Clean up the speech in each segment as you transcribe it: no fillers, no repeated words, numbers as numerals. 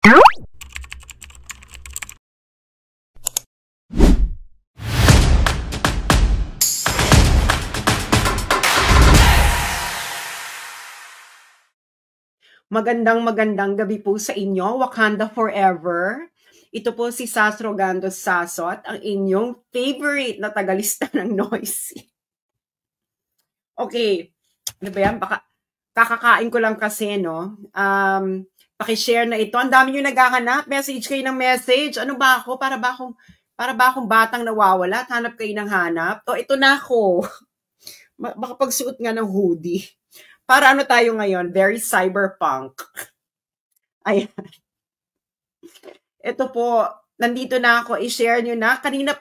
Magandang gabi po sa inyo, Wakanda Forever. Ito po si Sas Rogando Sasot, ang inyong favorite na tagalista ng Noisy. Okay, ano ba yan? Baka kakakain ko lang kasi, no? Pakishare na ito. Ang dami nyo naghahanap. Message kayo ng message. Ano ba ako? Para ba akong batang nawawala? Hanap kayo ng hanap? O, ito na ako. Baka pagsuot nga ng hoodie. Para ano tayo ngayon? Very cyberpunk. Ayan. Ito po, nandito na ako. I-share nyo na. Kanina,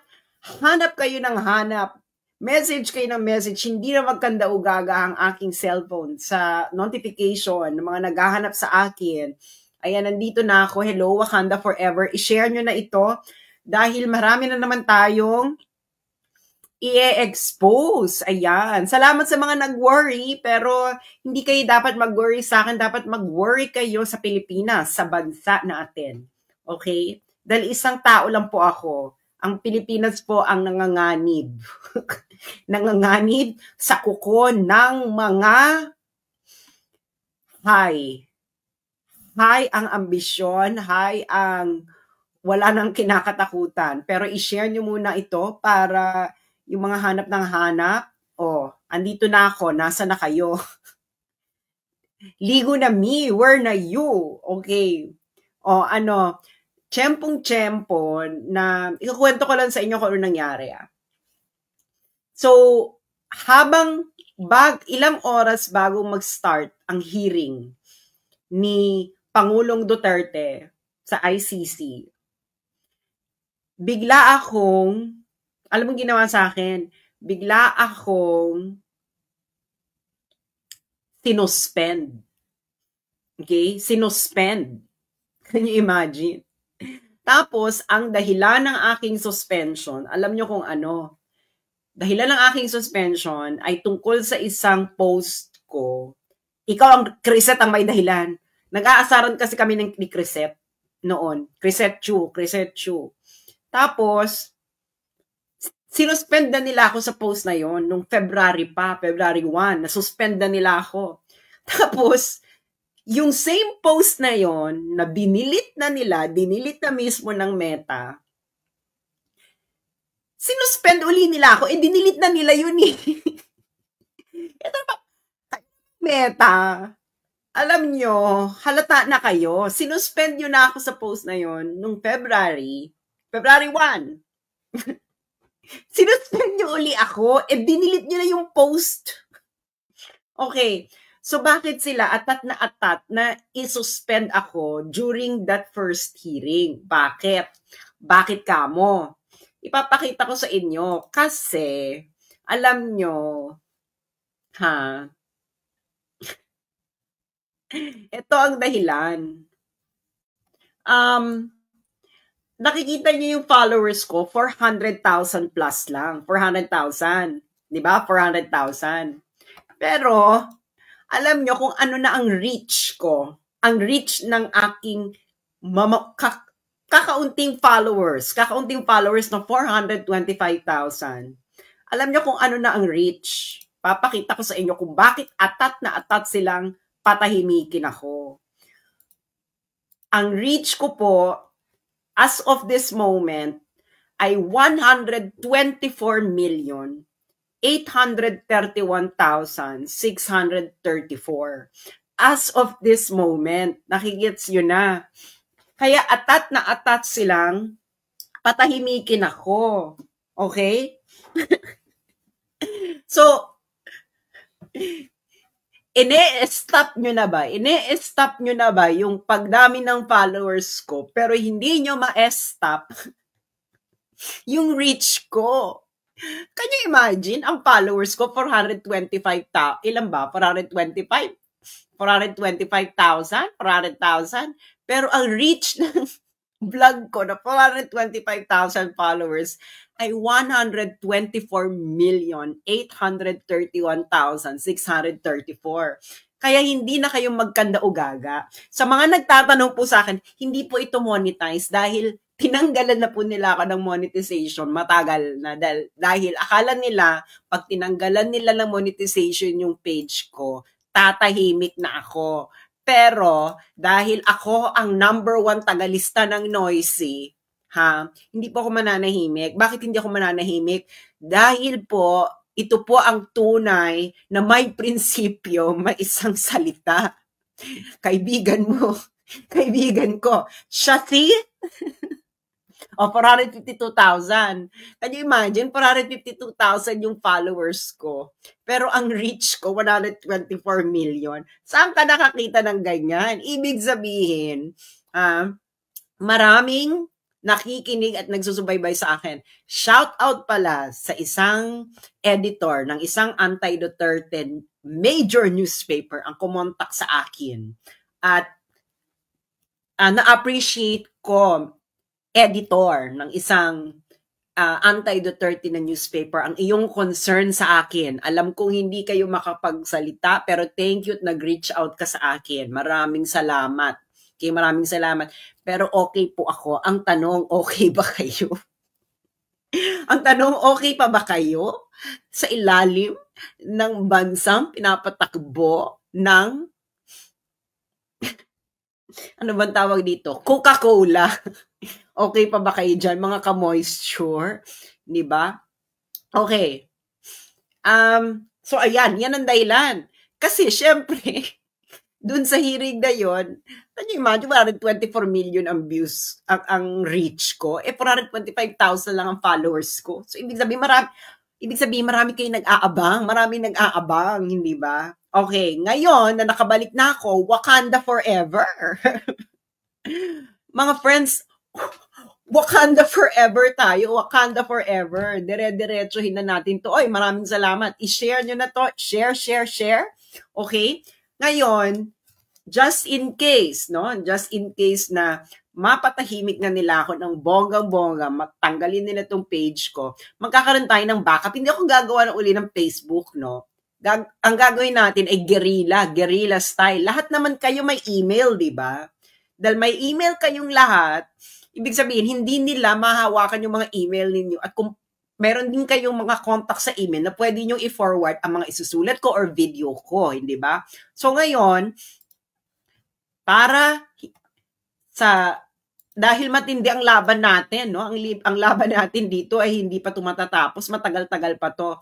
hanap kayo ng hanap. Message kayo ng message. Hindi na magkanda-ugaga ang aking cellphone sa notification ng mga naghahanap sa akin. Ayan, nandito na ako. Hello, Wakanda Forever. I-share nyo na ito dahil marami na naman tayong i-expose. Ayan. Salamat sa mga nag-worry, pero hindi kayo dapat mag-worry sa akin. Dapat mag-worry kayo sa Pilipinas, sa bansa natin. Okay? Dahil isang tao lang po ako. Ang Pilipinas po ang nanganganib. Nanganganib sa kuko ng mga high. High ang ambisyon, high ang wala nang kinakatakutan. Pero i-share nyo muna ito para yung mga hanap ng hanap, andito na ako, nasa na kayo? Ligo na me, where na you? Okay. Tiyempong-tiyempo na, ikukwento ko lang sa inyo kung ano nangyari. So, ilang oras bago mag-start ang hearing ni Pangulong Duterte sa ICC, bigla akong, alam mo ginawa sa akin, bigla akong sinuspend. Okay? Sinuspend. Can you imagine? Tapos, ang dahilan ng aking suspension, alam nyo kung ano? Dahilan ng aking suspension ay tungkol sa isang post ko. Ikaw ang Crisette ang may dahilan. Nag-aasaran kasi kami ni Crisette noon. Crisette Chu. Tapos, sinuspend na nila ako sa post na yon nung February 1, nasuspend na nila ako. Tapos, yung same post na yon na dinilit na mismo ng Meta, sinuspend uli nila ako, dinilit na nila yun eh. Ito pa, Meta, alam nyo, halata na kayo, sinuspend nyo na ako sa post na yon nung February 1. Sinuspend nyo uli ako, dinilit nyo na yung post. Okay, so bakit sila atat na isuspend ako during that first hearing? Bakit? Bakit kamo? Ipapakita ko sa inyo kasi, alam nyo, ito ang dahilan. Nakikita niyo yung followers ko, 400,000 plus lang. 400,000. Di ba? 400,000. Pero, alam nyo kung ano na ang reach ko. Ang reach ng aking kakaunting followers. Kakaunting followers ng 425,000. Alam nyo kung ano na ang reach. Papakita ko sa inyo kung bakit atat na atat silang patahimikin ako. Ang reach ko po, as of this moment, ay 124,831,634. As of this moment, nakigits yun na. Kaya atat na atat silang patahimikin ako. Okay? So, ine-stop nyo na ba yung pagdami ng followers ko pero hindi nyo ma-stop yung reach ko? Can you imagine? Ang followers ko, 425,000. Ilan ba? 425? 425,000? 400,000? Pero ang reach ng vlog ko na 425,000 followers ay 124,831,634. Kaya hindi na kayo magkanda-ugaga. Sa mga nagtatanong po sa akin, hindi po ito monetize dahil tinanggalan na po nila ako ng monetization matagal na dahil akala nila pag tinanggalan nila ng monetization yung page ko, tatahimik na ako. Pero dahil ako ang number 1 tagalista ng Noisy, hindi po ako mananahimik. Bakit hindi ako mananahimik? Dahil po ito po ang tunay na may prinsipyo, may isang salita. Kaibigan mo, kaibigan ko, siya si o 452,000. Can you imagine? 452,000 yung followers ko. Pero ang reach ko, 124 million. Saan ka nakakita ng ganyan? Ibig sabihin, maraming nakikinig at nagsusubaybay sa akin. Shout out pala sa isang editor ng isang anti-Duterte major newspaper ang kumontak sa akin. At na-appreciate ko, editor ng isang anti-Duterte na newspaper, ang iyong concern sa akin. Alam kong hindi kayo makapagsalita, pero thank you at nag-reach out ka sa akin. Maraming salamat. Okay, maraming salamat. Pero okay po ako. Ang tanong, okay ba kayo? Ang tanong, okay pa ba kayo sa ilalim ng bansang pinapatakbo ng ano bang tawag dito? Coca-Cola. Okay pa ba kayo dyan, mga ka-moisture? Di ba? Okay. So, ayan. Yan ang dahilan. Kasi, syempre, dun sa hirig na yun, can you imagine, 124 million ang views, ang reach ko. 425,000 lang ang followers ko. So, ibig sabihin, marami kayo nag-aabang. Marami nag-aabang, hindi ba? Okay, ngayon, na nakabalik na ako, Wakanda forever. Mga friends, Wakanda forever tayo. Wakanda forever. Dire-diretsuhin na natin to. Oy, maraming salamat. I-share nyo na to. Share. Okay? Ngayon, just in case, no? Just in case na mapatahimik na nila ako ng bonggang-bongga, matanggalin nila tong page ko, magkakaroon tayo ng backup. Hindi ako gagawa na uli ng Facebook, no? Ang gagawin natin ay guerrilla style. Lahat naman kayo may email, di ba? Dahil may email kayong lahat, ibig sabihin, hindi nila mahawakan yung mga email ninyo. At kung meron din kayong mga contact sa email na pwede nyo i-forward ang mga isusulat ko or video ko, hindi ba? So ngayon, dahil matindi ang laban natin, no? Ang laban natin dito ay hindi pa tumatatapos, matagal-tagal pa to.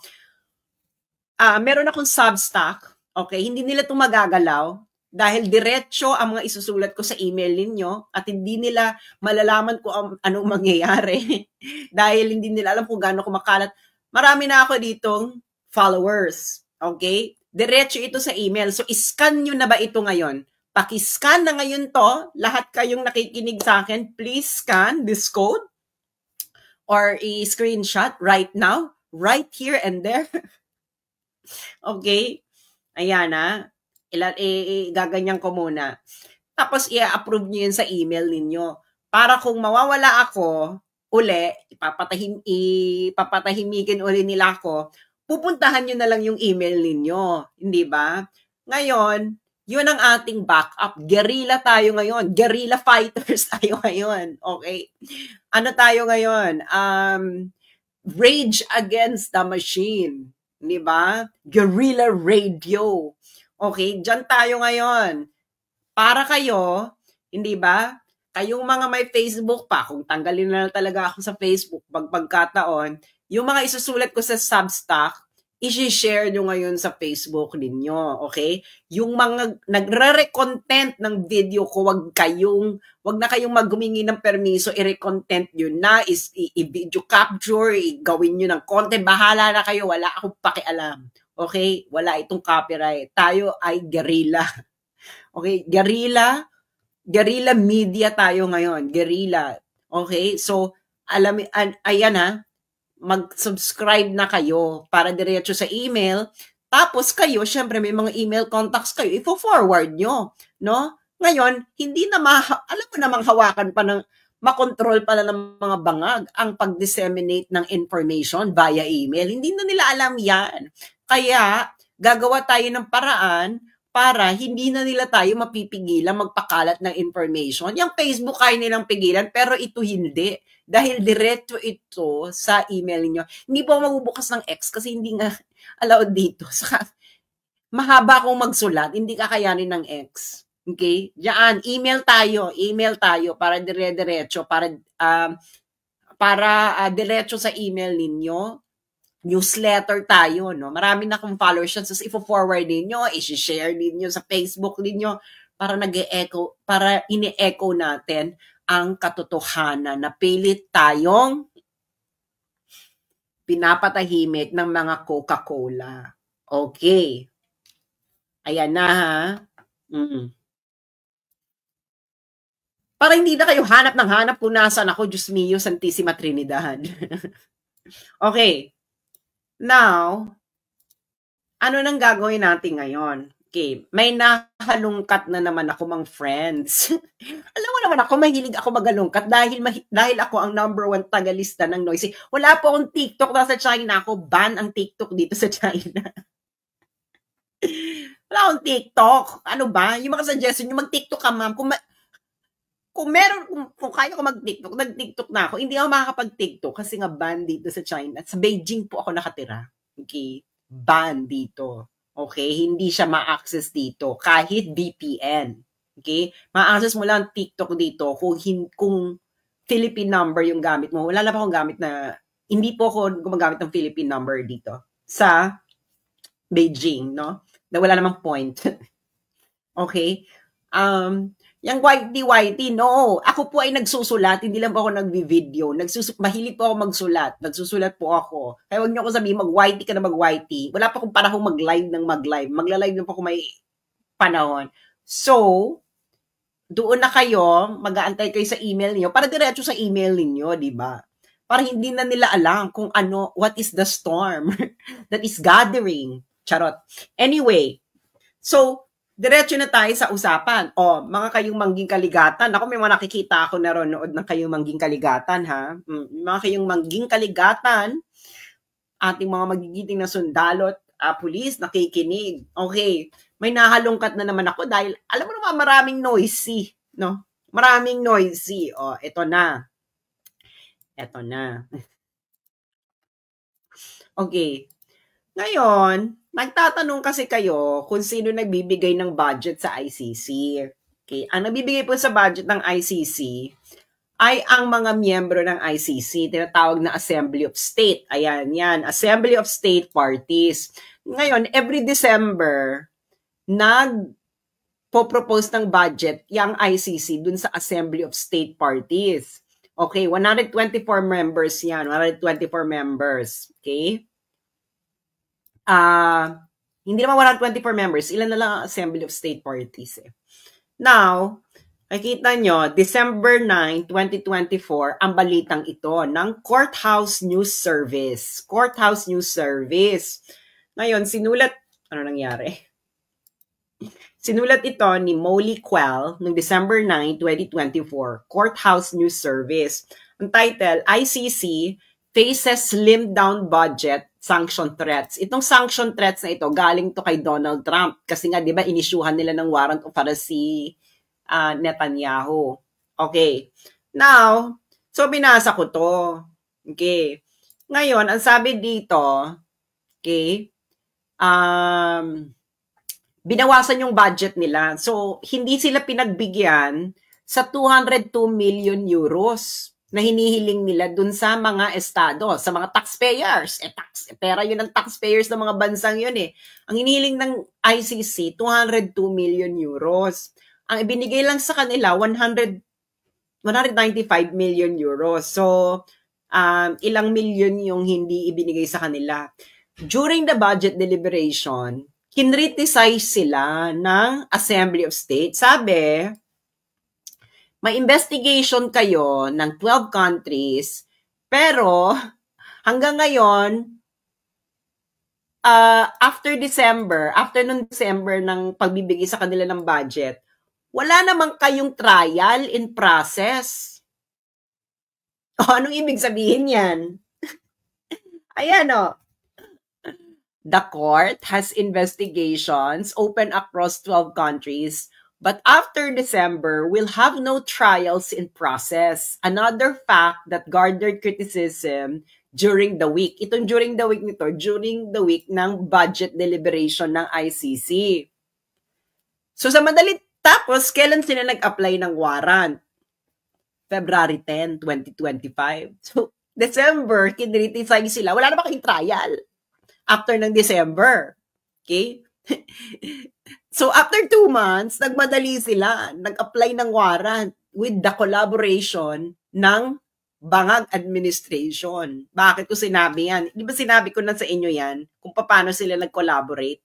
Meron akong Substack, okay? Hindi nila ito magagalaw dahil diretso ang mga isusulat ko sa email ninyo at hindi nila malalaman kung anong mangyayari dahil hindi nila alam kung gaano kumakalat. Marami na ako ditong followers, okay? Diretso ito sa email. So, iscan nyo na ba ito ngayon? Pakiscan na ngayon to. Lahat kayong nakikinig sa akin, please scan this code or i-screenshot right now, right here and there. Okay? Ayan gaganyan ko muna. Tapos i-approve nyo yun sa email ninyo. Para kung mawawala ako, ipapatahimikin uli nila ako, pupuntahan nyo na lang yung email ninyo. Hindi ba? Ngayon, yun ang ating backup. Guerrilla tayo ngayon. Guerrilla fighters tayo ngayon. Okay? Ano tayo ngayon? Rage against the machine. Di ba? Guerrilla radio. Okay? Diyan tayo ngayon. Para kayo, hindi ba? Kayong mga may Facebook pa, kung tanggalin na talaga ako sa Facebook pagkataon, yung mga isusulat ko sa Substack, i-share nyo ngayon sa Facebook ninyo, okay? Yung mga nagre-recontent ng video ko, wag na kayong maghumingi ng permiso, i-recontent nyo na, i-video capture, gawin nyo ng content, bahala na kayo, wala akong pakialam, okay? Wala itong copyright. Tayo ay guerrilla, okay? Guerrilla media tayo ngayon, guerrilla, okay? So, ayan mag-subscribe na kayo para diretso sa email. Tapos kayo, syempre may mga email contacts kayo, i-forward nyo, no? Ngayon, hindi na alam mo namang hawakan pa ng, makontrol pala ng mga bangag ang pag-disseminate ng information via email. Hindi na nila alam yan. Kaya, gagawa tayo ng paraan para hindi na nila tayo mapipigilan magpakalat ng information. Yung Facebook kaya nilang pigilan, pero ito hindi. Dahil diretso ito sa email niyo. Hindi po ako magbubukas ng X kasi hindi nga allowed dito. Saka, mahaba akong magsulat, hindi kakayanin ng X. Okay? Diyan, email tayo para dire-diretso, para diretso sa email ninyo. Newsletter tayo, no? Marami na akong followers yan. So, ifo-forward ninyo, i-share ninyo sa Facebook ninyo para para ini-echo natin ang katotohanan na pilit tayong pinapatahimik ng mga Coca-Cola. Okay. Ayan na, ha? Para hindi na kayo hanap ng hanap kung nasan ako, Diyos mio, Santissima Trinidad. Okay. Now, ano nang gagawin natin ngayon? Okay, may nahalungkat na naman ako, mga friends. Alam mo naman ako, mahilig ako magalungkat dahil ako ang #1 tagalista ng Noisy. Wala po akong TikTok na sa China. Ako ban ang TikTok dito sa China. Wala akong TikTok. Ano ba? Yung mga suggestion, yung mag-TikTok ka, ma'am. Kung kaya ko mag-TikTok, nag-TikTok na ako. Hindi ako makakapag-TikTok kasi nga ban dito sa China. Sa Beijing po ako nakatira. Okay? Ban dito. Okay? Hindi siya ma-access dito. Kahit VPN. Okay? Ma-access mo lang TikTok dito kung Philippine number yung gamit mo. Wala na pa akong gamit na, hindi po ako gumagamit ng Philippine number dito. Sa Beijing, no? Na wala namang point. Okay? Yung whitey, no. Ako po ay nagsusulat, hindi lang po ako nagbi-video. Mahilig po ako magsulat. Nagsusulat po ako. Kaya huwag niyo ako sabihin, mag-whitey ka na mag-whitey. Wala pa akong panahon mag-live ng mag-live. Magla-live na po ako may panahon. So, doon na kayo, mag-aantay kayo sa email niyo para diretso sa email niyo, di ba? Para hindi na nila alam kung ano, what is the storm that is gathering. Charot. Anyway, so, diretso na tayo sa usapan. O, mga kayong mangging kaligatan. Ako, may mga nakikita ako na nood ng kayong mangging kaligatan, ha? Mga kayong mangging kaligatan, ating mga magigiting na sundalo at pulis, nakikinig. Okay, may nahalungkat na naman ako dahil, alam mo naman, maraming noisy, no? Maraming noisy. O, ito na. Ito na. Okay. Ngayon, nagtatanong kasi kayo kung sino nagbibigay ng budget sa ICC. Okay, ang nagbibigay po sa budget ng ICC ay ang mga miyembro ng ICC, tinatawag na Assembly of State. Ayan, yan, Assembly of State Parties. Ngayon, every December, nagpo-propose ng budget yung ICC dun sa Assembly of State Parties. Okay, 124 members yan, 124 members. Okay? Hindi naman 124 members, ilan na lang ang Assembly of State Parties eh. Now, nakikita nyo, December 9, 2024, ang balitang ito ng Courthouse News Service. Courthouse News Service. Ngayon, ano nangyari? Sinulat ito ni Molly Quell noong December 9, 2024, Courthouse News Service. Ang title, ICC faces slimmed down budget, sanction threats. Itong sanction threats na ito, galing to kay Donald Trump. Kasi nga, di ba, inisyuhan nila ng warrant of arrest si Netanyahu. Okay. Now, so binasa ko to. Okay. Ngayon, ang sabi dito, okay, binawasan yung budget nila. So, hindi sila pinagbigyan sa 202 million euros na hinihiling nila dun sa mga estado, sa mga taxpayers. Pera yun ng taxpayers ng mga bansang yun eh. Ang hinihiling ng ICC, 202 million euros. Ang ibinigay lang sa kanila, 195 million euros. So, ilang million yung hindi ibinigay sa kanila. During the budget deliberation, kinriticize sila ng Assembly of State. Sabi, may investigation kayo ng 12 countries, pero hanggang ngayon, after nung December ng pagbibigay sa kanila ng budget, wala namang kayong trial in process. O, anong ibig sabihin yan? Ayan o. The court has investigations open across 12 countries, but after December, we'll have no trials in process. Another fact that garnered criticism during the week. Itong during the week nito, during the week ng budget deliberation ng ICC. So sa madali, tapos kailan sila nag-apply ng warrant? February 10, 2025. So, December, kinriticize sila. Wala na ba kayong trial? After ng December. Okay? So, after 2 months, nagmadali sila. Nag-apply ng warrant with the collaboration ng Bangag Administration. Bakit ko sinabi yan? Di ba sinabi ko na sa inyo yan kung paano sila nag-collaborate?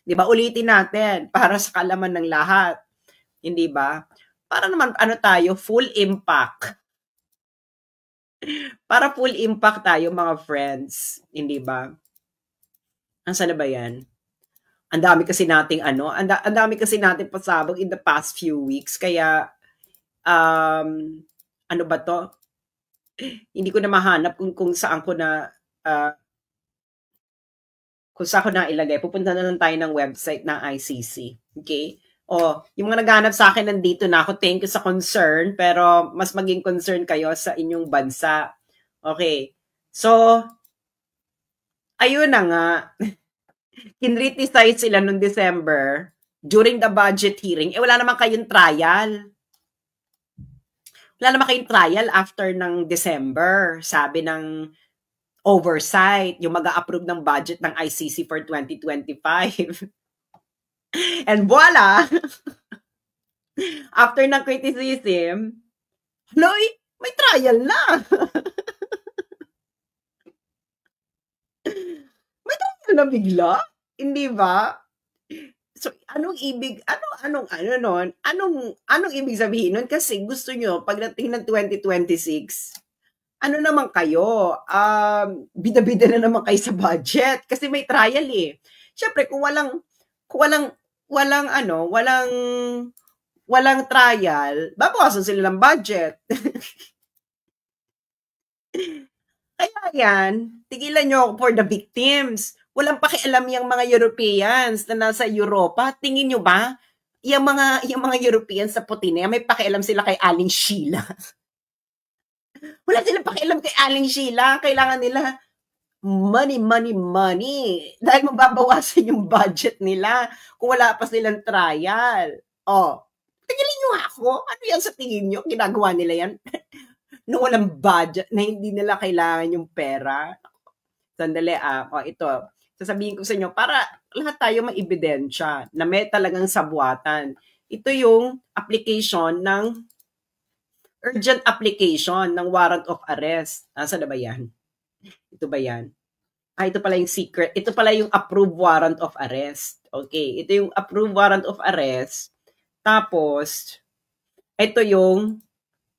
Di ba? Ulitin natin para sa kalaman ng lahat. Hindi ba? Para naman tayo, full impact. Para full impact tayo mga friends. Hindi ba? Nasaan na ba yan? Ang dami kasi nating ang dami kasi nating pasabog in the past few weeks. Kaya, ano ba to? Hindi ko na mahanap kung saan ko na, kung saan ko na ilagay. Pupunta na lang tayo ng website ng ICC. Okay? Yung mga naghanap sa akin, nandito na ako. Thank you sa concern. Pero mas maging concern kayo sa inyong bansa. Okay. So, ayun na nga. Kinriticize sila noong December during the budget hearing. Wala naman kayong trial. Wala naman kayong trial after ng December. Sabi ng oversight, yung mag-a-approve ng budget ng ICC for 2025. And voila! After ng criticism, may trial na. May trial na bigla? Hindi ba? So, anong ibig sabihin nun? Kasi gusto nyo, pagdating ng 2026, ano naman kayo? Bida-bida na naman kayo sa budget. Kasi may trial eh. Siyempre, kung walang trial, babawasan sila ng budget. Kaya yan, tigilan nyo for the victims. Walang pakialam yung mga Europeans na nasa Europa. Tingin nyo ba? Yung mga Europeans sa puti na yan, may pakialam sila kay Aling Sheila. Wala silang pakialam kay Aling Sheila. Kailangan nila money. Dahil mababawasan yung budget nila kung wala pa silang trial. Tingnan nyo ako. Ano yan sa tingin nyo? Ginagawa nila yan? Nung walang budget na hindi nila kailangan yung pera. Sandali, ito. Sasabihin ko sa inyo, para lahat tayo maibidensya na may talagang sabuatan. Ito yung application ng urgent application ng warrant of arrest. Saan na ba yan? Ito ba yan? Ito pala yung secret. Ito pala yung approved warrant of arrest. Okay, ito yung approved warrant of arrest. Tapos, ito yung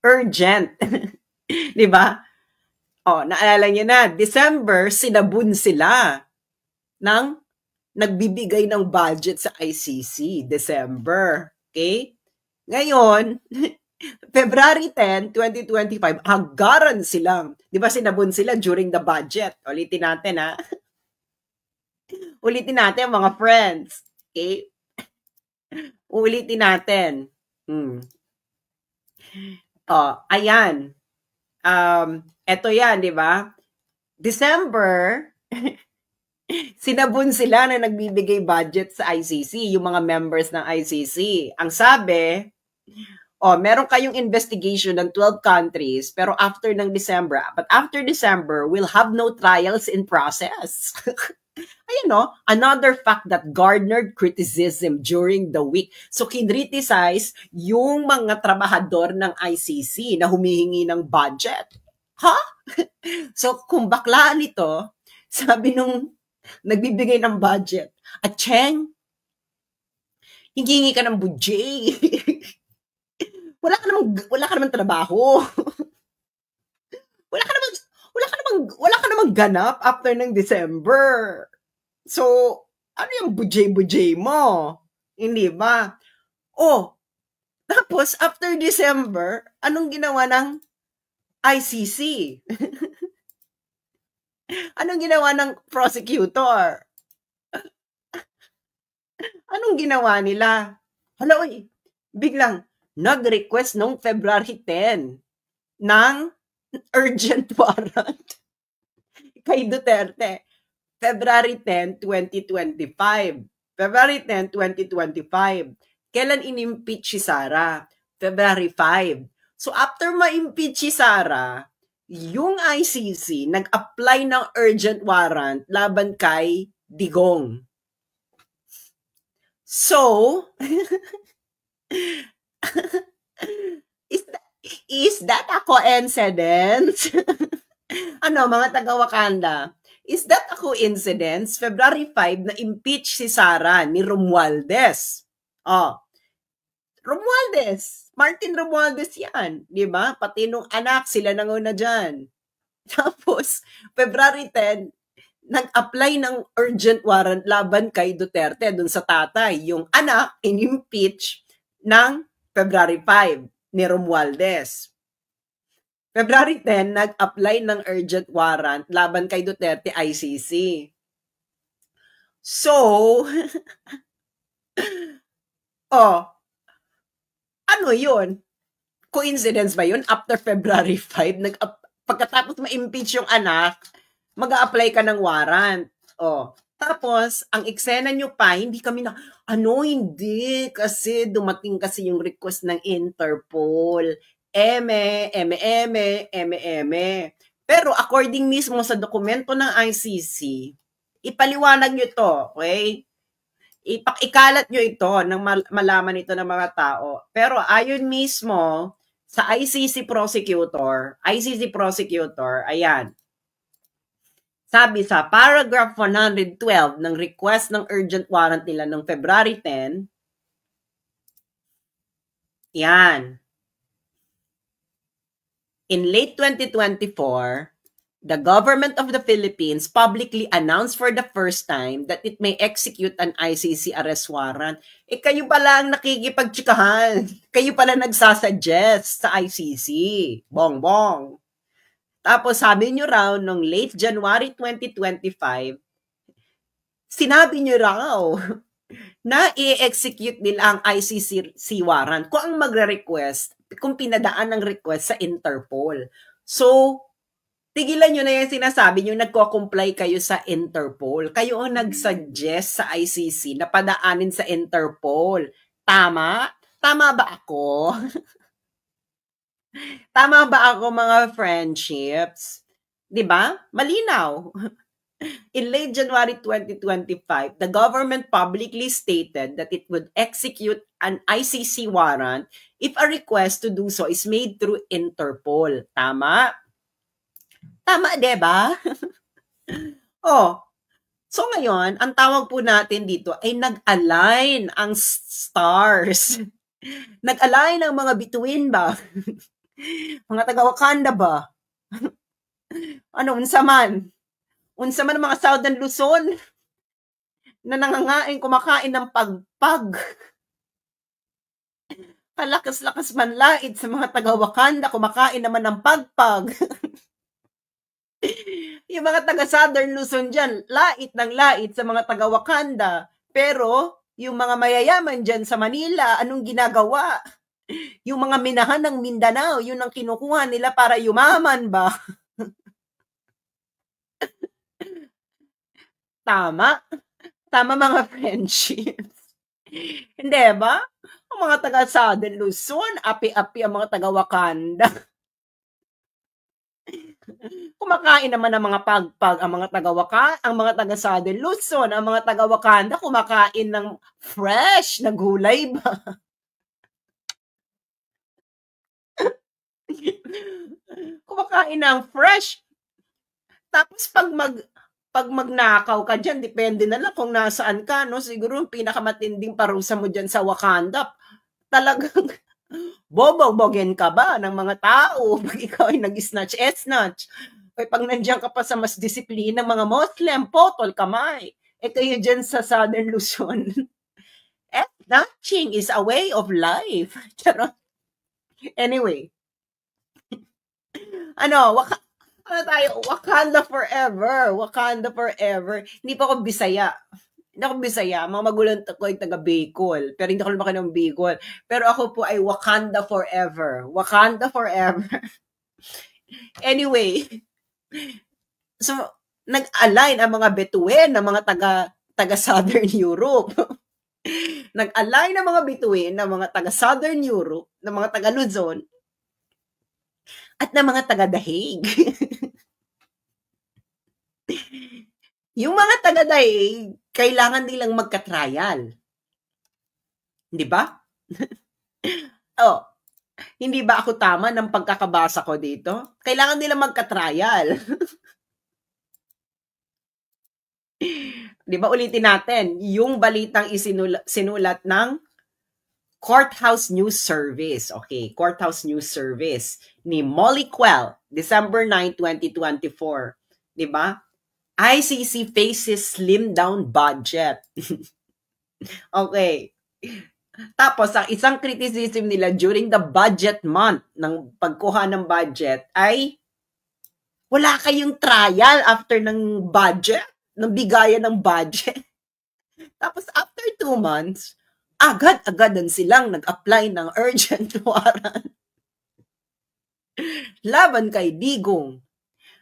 urgent. Di ba? Naalala niyo na, December, sinabun sila ng nagbibigay ng budget sa ICC. December. Okay? Ngayon, February 10, 2025, agaran silang. Di ba sinabun sila during the budget? Ulitin natin, ha? Ulitin natin, mga friends. Okay? Ulitin natin. Ayan. Eto yan, di ba? December, sinabun sila na nagbibigay budget sa ICC, yung mga members ng ICC. Ang sabi, meron kayong investigation ng 12 countries, pero after December, we'll have no trials in process. Ayan, another fact that garnered criticism during the week. So, kinriticize yung mga trabahador ng ICC na humihingi ng budget. So, kung baklaan ito, sabi nung nagbibigay ng budget, Cheng, hingi ka ng budget. Wala ka namang trabaho. Wala ka namang ganap after ng December. So, ano yung budget mo? Hindi ba? Tapos after December, anong ginawa ng ICC? Anong ginawa ng prosecutor? Anong ginawa nila? Hala, uy, biglang nag-request nung February 10 ng urgent warrant kay Duterte. February 10, 2025. February 10, 2025. Kailan in-impeach si Sara? February 5. So after ma-impeach si Sara, yung ICC nag-apply ng urgent warrant laban kay Digong. So, is that a coincidence? Ano, mga taga-Wakanda? Is that a coincidence? February 5 na impeach si Sara ni Romualdez. Oh, Romualdez. Martin Romualdez yan. Di ba? Pati nung anak, sila nanguna dyan. Tapos, February 10, nag-apply ng urgent warrant laban kay Duterte dun sa tatay. Yung anak, in-impeach ng February 5 ni Romualdez. February 10, nag-apply ng urgent warrant laban kay Duterte ICC. So, ano yun? Coincidence ba yun? After February 5, pagkatapos ma-impeach yung anak, mag-a-apply ka ng warrant. Tapos, ang eksena nyo pa, hindi kami hindi, kasi dumating kasi yung request ng Interpol. Pero according mismo sa dokumento ng ICC, ipaliwanag nyo to, okay? Ikalat nyo ito nang malaman ito ng mga tao. Pero ayon mismo sa ICC prosecutor, ayan, sabi sa paragraph 112 ng request ng urgent warrant nila noong February 10, yan, in late 2024, the government of the Philippines publicly announced for the first time that it may execute an ICC arrest warrant. Kayo pala ang nakikipagtsikahan. Kayo pala nagsasuggest sa ICC. Bongbong. Tapos sabi nyo raw, noong late January 2025, sinabi nyo raw na i-execute nila ang ICC warrant kung ang magre-request, kung pinadaan ng request sa Interpol. So, tigilan nyo na yung sinasabi nyo, nagko-comply kayo sa Interpol. Kayo ang nag-suggest sa ICC na padaanin sa Interpol. Tama? Tama ba ako? Tama ba ako, mga friendships? Diba? Malinaw. In late January 2025, the government publicly stated that it would execute an ICC warrant if a request to do so is made through Interpol. Tama? Tama, diba? So ngayon, ang tawag po natin dito ay nag-align ang stars. Nag-align ang mga bituin ba? Mga taga-Wakanda ba? Unsa man? Unsa man ang mga Southern Luzon na nangangain kumakain ng pagpag. Kalakas-lakas man lait sa mga taga-Wakanda, kumakain naman ng pagpag. Yung mga taga-Southern Luzon dyan, lait ng lait sa mga taga-Wakanda. Pero, yung mga mayayaman dyan sa Manila, anong ginagawa? Yung mga minahan ng Mindanao, yun ang kinukuha nila para yumaman ba? Tama? Tama, mga friendships. Hindi ba? Ang mga taga-Southern Luzon, api-api ang mga taga-Wakanda. Kumakain naman ng mga pagpag ang mga taga-Southern Luzon, ang mga taga-Wakanda kumakain ng fresh na gulay ba? Kumakain ng fresh. Tapos pag magnakaw ka dyan, depende na lang kung nasaan ka, no? Siguro yung pinakamatinding parusa mo dyan sa Wakanda, talagang bobog-bogin ka ba ng mga tao pag ikaw ay nag-snatch. Pag nandiyan ka pa sa mas disiplina mga Muslim, potol kamay. Kayo dyan sa Southern Luzon, snatching is a way of life. Anyway. Wakanda forever. Wakanda forever. Hindi pa ako Bisaya. Hindi ako Bisaya, mga magulang ko ay taga Bicol, pero hindi ako lumaki ng Bicol. Pero ako po ay Wakanda forever. Wakanda forever. Anyway, so nag-align ang mga bituin ng mga taga Southern Europe. Nag-align ang mga bituin ng mga taga Southern Europe, ng mga taga Luzon, at ng mga taga Dahig. Yung mga taga Dahig, kailangan nilang magka-trial. Di ba? Oh, hindi ba ako tama ng pagkakabasa ko dito? Kailangan nilang magka-trial. Di ba ulitin natin, yung balitang sinulat ng Courthouse News Service. Okay, Courthouse News Service ni Molly Quell, December 9, 2024. Di ba? ICC faces slim down budget. Okay. Tapos, ang isang criticism nila during the budget month ng pagkuha ng budget ay wala kayong trial after ng budget, ng bigayan ng budget. Tapos, after 2 months, agad-agadan silang nag-apply ng urgent warrant laban kay Digong.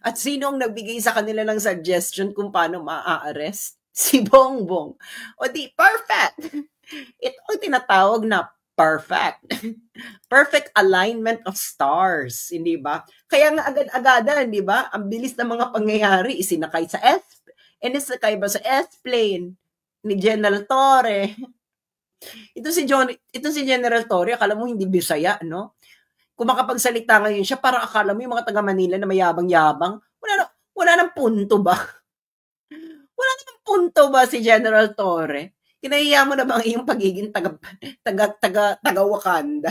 At sino ang nagbigay sa kanila ng suggestion kung paano maa-arrest? Si Bongbong. O di, perfect! Ito ang tinatawag na perfect. Perfect alignment of stars, hindi ba? Kaya nga agad-agadan, hindi ba? Ang bilis ng mga pangyayari, isinakay sa inisakay ba sa S-plane ni General Torre. Ito si General Torre, akala mo hindi Bisaya, no? Kung makapagsalita ngayon siya, para akala mo yung mga taga Manila na mayabang-yabang, wala nang punto ba? Wala nang punto ba si General Torre? Kinahiya mo na ba ang iyong pagiging taga Wakanda?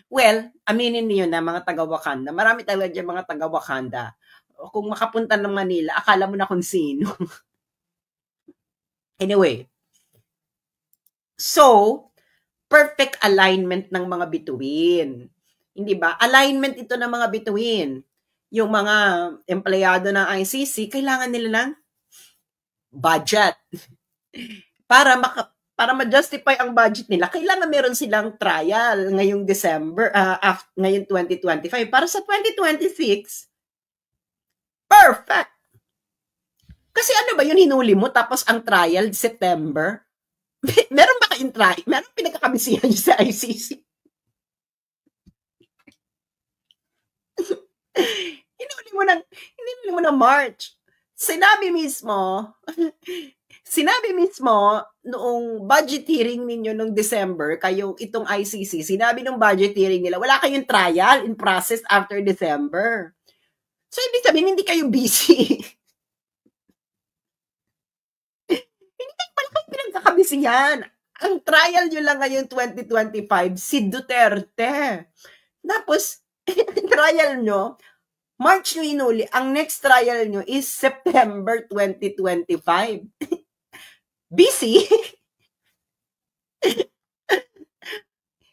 Well, aminin niyo na mga taga Wakanda. Marami talaga dyan mga taga Wakanda. Kung makapunta ng Manila, akala mo na kung sino. Anyway. So, perfect alignment ng mga bituin. Hindi ba? Alignment ito ng mga bituin. Yung mga empleyado ng ICC, kailangan nila ng budget. Para ma-justify ang budget nila, kailangan meron silang trial ngayong December, ngayong 2025. Para sa 2026, perfect! Kasi ano ba yun, hinuli mo, tapos ang trial, September? Meron ba kayong trial? Meron pinagkakabisihan nyo sa ICC? Hinuli mo ng March. Sinabi mismo noong budget hearing ninyo noong December, kayong itong ICC, sinabi nung budget hearing nila, wala kayong trial in process after December. So, ibig sabihin, hindi kayo busy. Hindi kayo pala kayo pinagkakabisihan. Ang trial nyo lang ngayon 2025, si Duterte. Tapos, trial nyo, March nyo inuli, ang next trial nyo is September 2025. Busy?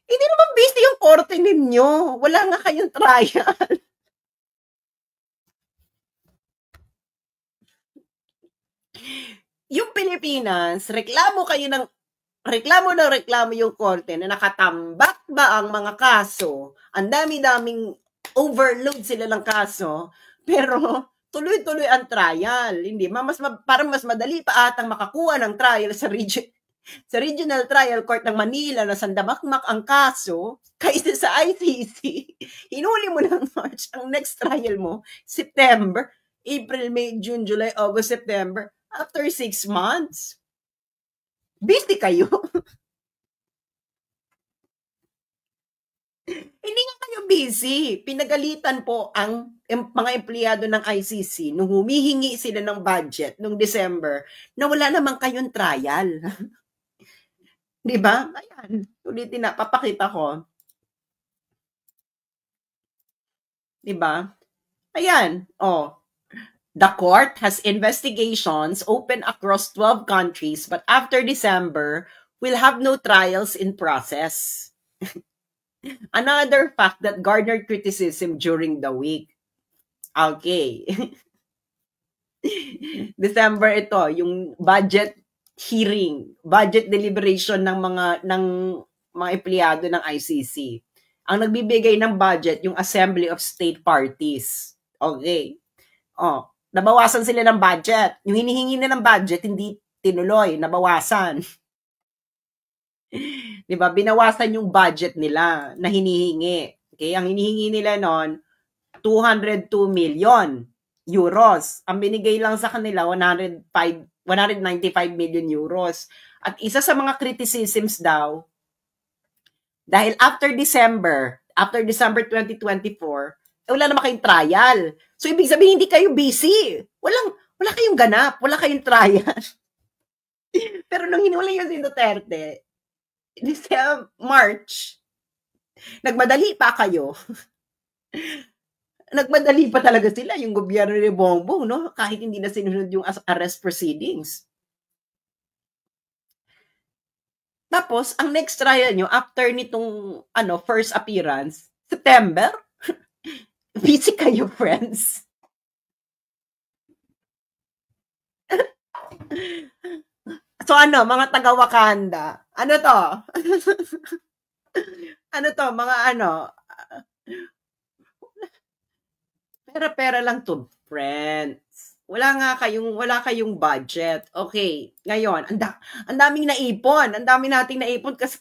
Hindi naman busy yung korte ninyo. Wala nga kayong trial. Yung Pilipinas, reklamo yung korte na nakatambak ba ang mga kaso, ang dami-daming overload sila ng kaso, pero tuloy-tuloy ang trial. Hindi, parang mas madali pa atang makakuha ng trial sa Regional Trial Court ng Manila na sandamakmak ang kaso kaysa sa ICC. Hinuli mo ng March, ang next trial mo, September, April, May, June, July, August, September, after 6 months. Busy kayo. Hindi nga kayo busy. Pinagalitan po ang mga empleyado ng ICC nung humihingi sila ng budget nung December na wala naman kayong trial. Di ba? Ayan. Ulitin na. Papakita ko. Di ba? Ayan. Oh. The court has investigations open across 12 countries, but after December, will have no trials in process. Another fact that garnered criticism during the week. Okay. December ito, yung budget hearing, budget deliberation ng mga empleyado ng ICC. Ang nagbibigay ng budget, yung Assembly of State Parties. Okay. Nabawasan sila ng budget. Yung hinihingi na ng budget, hindi tinuloy, nabawasan. Diba? Binawasan yung budget nila na hinihingi. Okay? Ang hinihingi nila noon, 202 million euros. Ang binigay lang sa kanila, 195 million euros. At isa sa mga criticisms daw, dahil after December 2024, wala naman kayong trial. So, ibig sabihin, hindi kayo busy. Wala kayong ganap. Wala kayong trial. Pero nung hinuli yung si Duterte, March, nagmadali pa kayo. Nagmadali pa talaga sila, yung gobyerno ni Bongbong, no? Kahit hindi na sinunod yung arrest proceedings. Tapos, ang next trial nyo, after nitong first appearance, September, busy kayo, friends. So mga taga-Wakanda, ano to? Mga pera-pera lang to, friends. Wala kayong budget. Okay, ngayon, ang daming naipon. Ang dami nating naipon kasi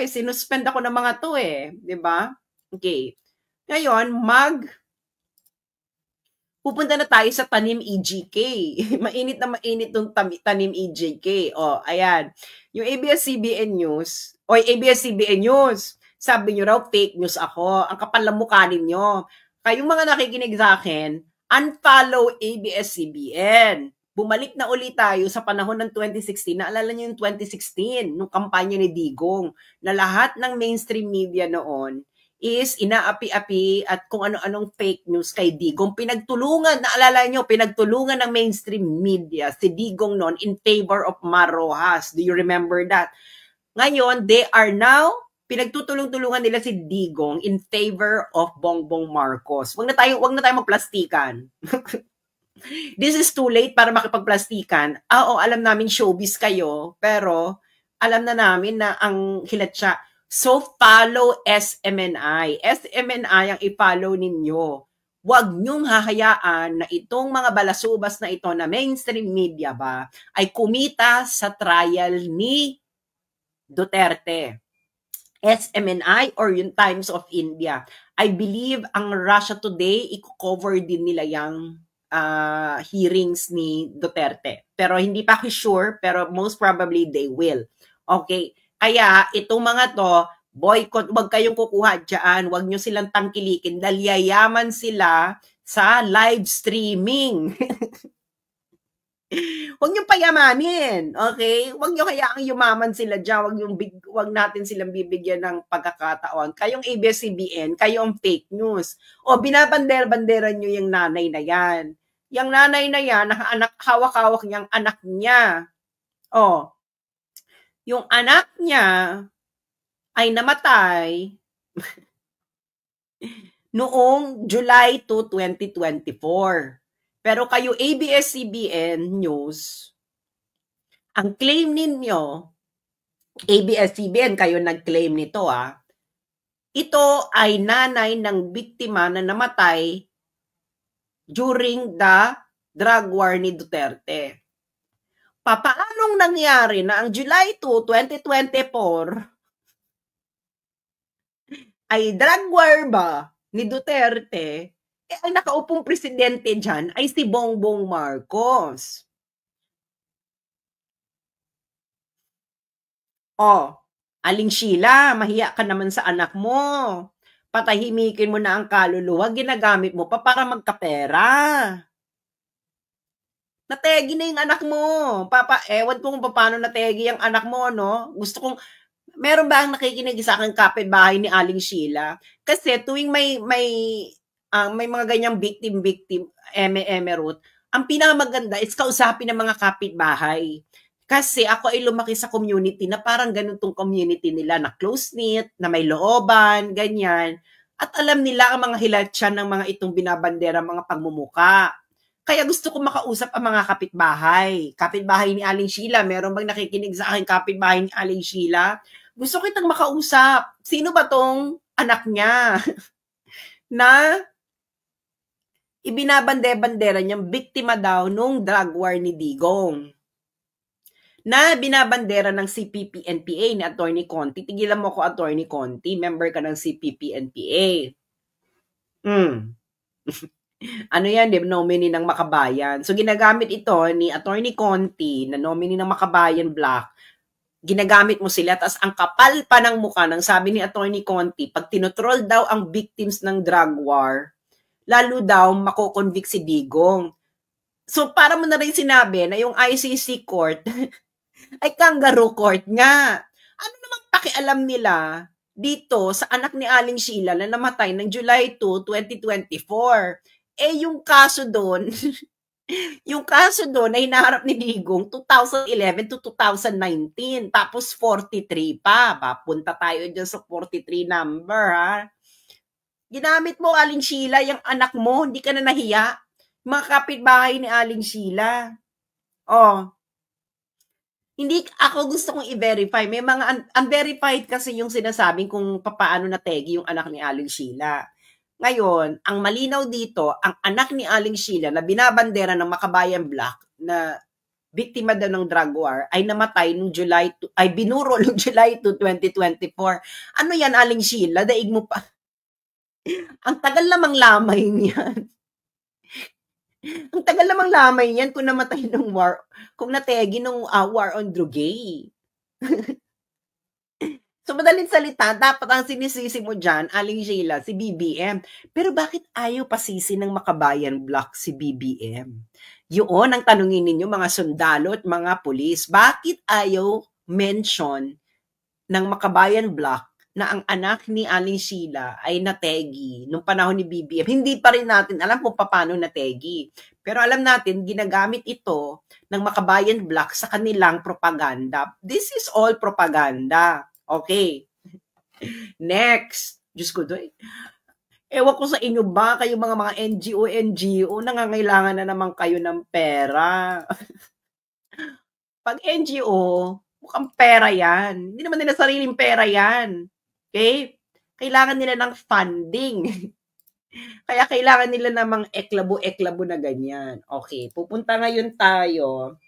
sinuspend ako ng mga to eh. 'Di ba? Okay. Ngayon, pupunta na tayo sa Tanim EJK. Mainit na mainit tong Tanim EJK. Ayan. Yung ABS-CBN News, ABS-CBN News, sabi nyo raw, fake news ako. Ang kapal ng mukha ninyo. Kayong mga nakikinig sa akin, unfollow ABS-CBN. Bumalik na ulit tayo sa panahon ng 2016. Naalala nyo yung 2016, nung kampanya ni Digong, na lahat ng mainstream media noon is inaapi-api at kung ano-anong fake news kay Digong. Naalala nyo, pinagtulungan ng mainstream media si Digong noon in favor of Mar Rojas. Do you remember that? Ngayon, they are now, pinagtutulong-tulungan nila si Digong in favor of Bongbong Marcos. Wag na tayo magplastikan. This is too late para makipagplastikan. Alam namin showbiz kayo, pero alam na namin na ang hilatsa. So, follow SMNI. SMNI ang i-follow ninyo. Huwag niyong hahayaan na itong mga balasubas na ito na mainstream media ba ay kumita sa trial ni Duterte. SMNI or yung Times of India. I believe ang Russia Today, i-cover din nila yung hearings ni Duterte. Pero hindi pa ako sure, pero most probably they will. Okay. Kaya, itong mga to, boycott, wag kayong kukuha dyan, wag nyo silang tangkilikin, dahil yayaman sila sa live streaming. Wag nyo payamanin, okay? Wag nyo hayaang yumaman sila dyan, wag natin silang bibigyan ng pagkakataon. Kayong ABS-CBN, kayo ang fake news. Binabandera-bandera nyo yung nanay na yan. Yung nanay na yan, hawak-hawak niyang anak niya. Yung anak niya ay namatay noong July 2, 2024. Pero kayo ABS-CBN News, ang claim ninyo, ABS-CBN, kayo nag-claim nito ito ay nanay ng biktima na namatay during the drug war ni Duterte. Paanong nangyari na ang July 2, 2024 ay drug war ba ni Duterte, ang nakaupong presidente dyan ay si Bongbong Marcos. Aling Sheila, mahiya ka naman sa anak mo. Patahimikin mo na ang kaluluwa, ginagamit mo pa para magkapera. Nategi na yung anak mo. Ewan ko kung paano nategi yung anak mo, no? Meron ba ang nakikinig sa akin kapitbahay ni Aling Sheila? Kasi tuwing may mga ganyang victim, eme-root, ang pinakamaganda is kausapin ng mga kapitbahay. Kasi ako ay lumaki sa community na parang ganun tong community nila na close-knit, na may looban, ganyan. At alam nila ang mga hilatsyan ng mga itong binabandera, mga pagmumuka. Kaya gusto ko makausap ang mga kapitbahay. Kapitbahay ni Aling Sheila, meron bang nakikinig sa akin kapitbahay ni Aling Sheila? Gusto kitang makausap. Sino ba tong anak niya na ibinabande-bandera niyang biktima daw nung drug war ni Digong? Na binabandera ng CPP-NPA ni Attorney Conti. Tigilan mo ko, Attorney Conti. Member ka ng CPP-NPA. Ano yan, nominee ng Makabayan. So, ginagamit ito ni Attorney Conti na nominee ng Makabayan Black. Ginamit mo sila, tapos ang kapal pa ng mukha ng sabi ni Attorney Conti, pag tinotroll daw ang victims ng drug war, lalo daw makoconvict si Digong. So, para mo na rin sinabi na yung ICC court ay kangaroo court nga. Ano namang pakialam nila dito sa anak ni Aling Sheila na namatay ng July 2, 2024? Yung kaso doon, yung kaso doon na hinaharap ni Digong 2011 to 2019, tapos 43 pa. Papunta tayo dyan sa 43 number, ha? Ginamit mo, Aling Sheila, yung anak mo, hindi ka na nahiya. Mga kapitbahay ni Aling Sheila. Hindi ako gusto kong i-verify. May mga unverified kasi yung sinasabing kung paano nategi yung anak ni Aling Sheila. Ngayon, ang malinaw dito, ang anak ni Aling Sheila na binabandera ng Makabayan Black na biktima daw ng drug war ay namatay nung binuro nung July 2, 2024. Ano yan, Aling Sheila? Daig mo pa. Ang tagal lamang lamay niyan. Ang tagal lamang lamay niyan kung namatay ng war, kung nategi nung war on Drugay. So, madaling salita, dapat ang sinisisi mo dyan, Aling Sheila, si BBM. Pero bakit ayaw pasisi ng Makabayan Black si BBM? Yun ang tanungin ninyo, mga sundalo at mga pulis. Bakit ayaw mention ng Makabayan Black na ang anak ni Aling Sheila ay nategi nung panahon ni BBM? Hindi pa rin natin alam kung paano nategi. Pero alam natin, ginagamit ito ng Makabayan Black sa kanilang propaganda. This is all propaganda. Okay. Next. Diyos ko doy. Ewan ko sa inyo ba, kayo mga NGO, nangangailangan na naman kayo ng pera. Pag NGO, mukhang pera yan. Hindi naman nila sariling pera yan. Okay? Kailangan nila ng funding. Kaya kailangan nila namang eklabo na ganyan. Okay. Pupunta ngayon tayo.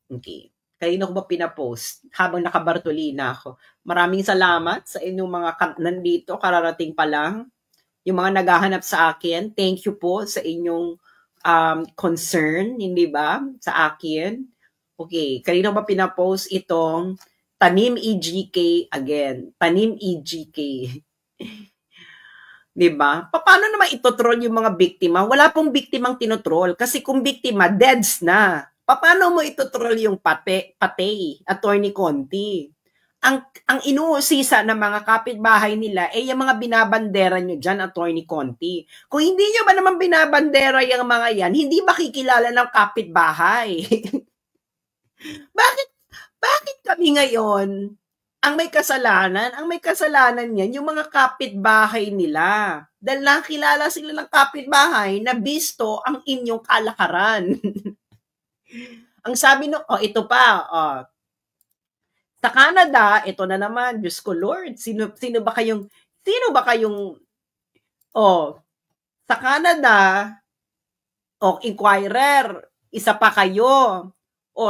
Okay. Kanina ko ba pinapost habang nakabartolina ako. Maraming salamat sa inyong mga nandito, kararating pa lang. Yung mga naghahanap sa akin, thank you po sa inyong concern, hindi ba? Sa akin. Okay, kanina ko ba pinapost itong Tanim EGK again. Tanim EGK. Diba? Paano naman itotroll yung mga biktima? Wala pong biktimang tinotroll. Kasi kung biktima, deads na. Paano mo itutroll yung patay, Attorney Conti? Ang inuusisa ng mga kapitbahay nila yung mga binabandera nyo dyan, Attorney Conti. Kung hindi nyo ba naman binabandera yung mga yan, hindi makikilala ng kapitbahay. Bakit kami ngayon ang may kasalanan? Ang may kasalanan yan, yung mga kapitbahay nila. Dahil nakilala sila ng kapitbahay na bisto ang inyong kalakaran. Ang sabi ito pa, sa Canada, ito na naman, Diyos ko Lord, sino ba kayong, sa Canada, Inquirer, isa pa kayo.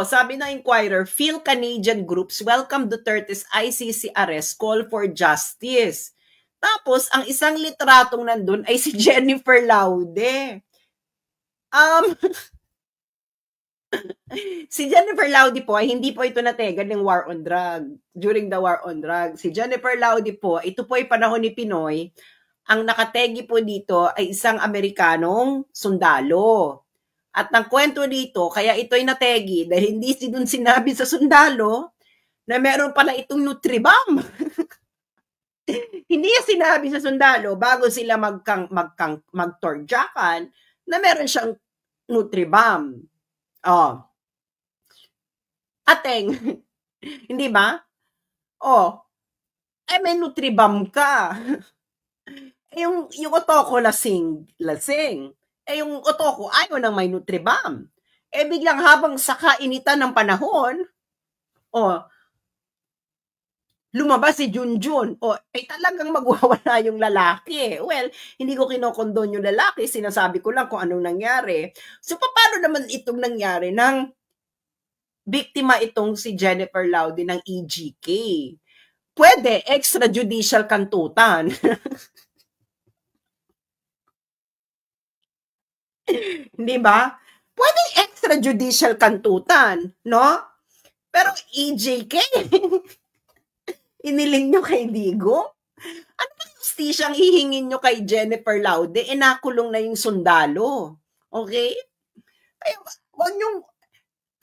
Sabi ng Inquirer, Phil Canadian groups welcome Duterte's ICC arrest, call for justice. Tapos, ang isang litratong nandun ay si Jennifer Laude. Si Jennifer Laude po, hindi po ito nategan ng war on drug, during the war on drug. Si Jennifer Laude po, ito po ay panahon ni Pinoy, ang nakategi po dito ay isang Amerikanong sundalo. At ang kwento dito, kaya ito ay nategi, dahil hindi dun sinabi sa sundalo na meron pala itong Nutribam. Hindi niya sinabi sa sundalo bago sila magtorjakan na meron siyang Nutribam. Ateng, hindi ba? May Nutribam ka. Yung otoko lasing. yung Otoko ayaw ng may Nutribam. Biglang habang sa kainitan ng panahon, lumabas si Junjun. Talagang magwawala yung lalaki. Well, hindi ko kinokondon yung lalaki. Sinasabi ko lang kung anong nangyari. So, paano naman itong nangyari ng biktima itong si Jennifer Laude ng EGK? Pwede, extrajudicial kantutan. Di ba? Pwede extrajudicial kantutan, no? Pero EJK, iniling nyo kay Digo? Ano ba justisyang hihingin nyo kay Jennifer Laude? Nakulong na yung sundalo. Okay? Ay, wag nyong,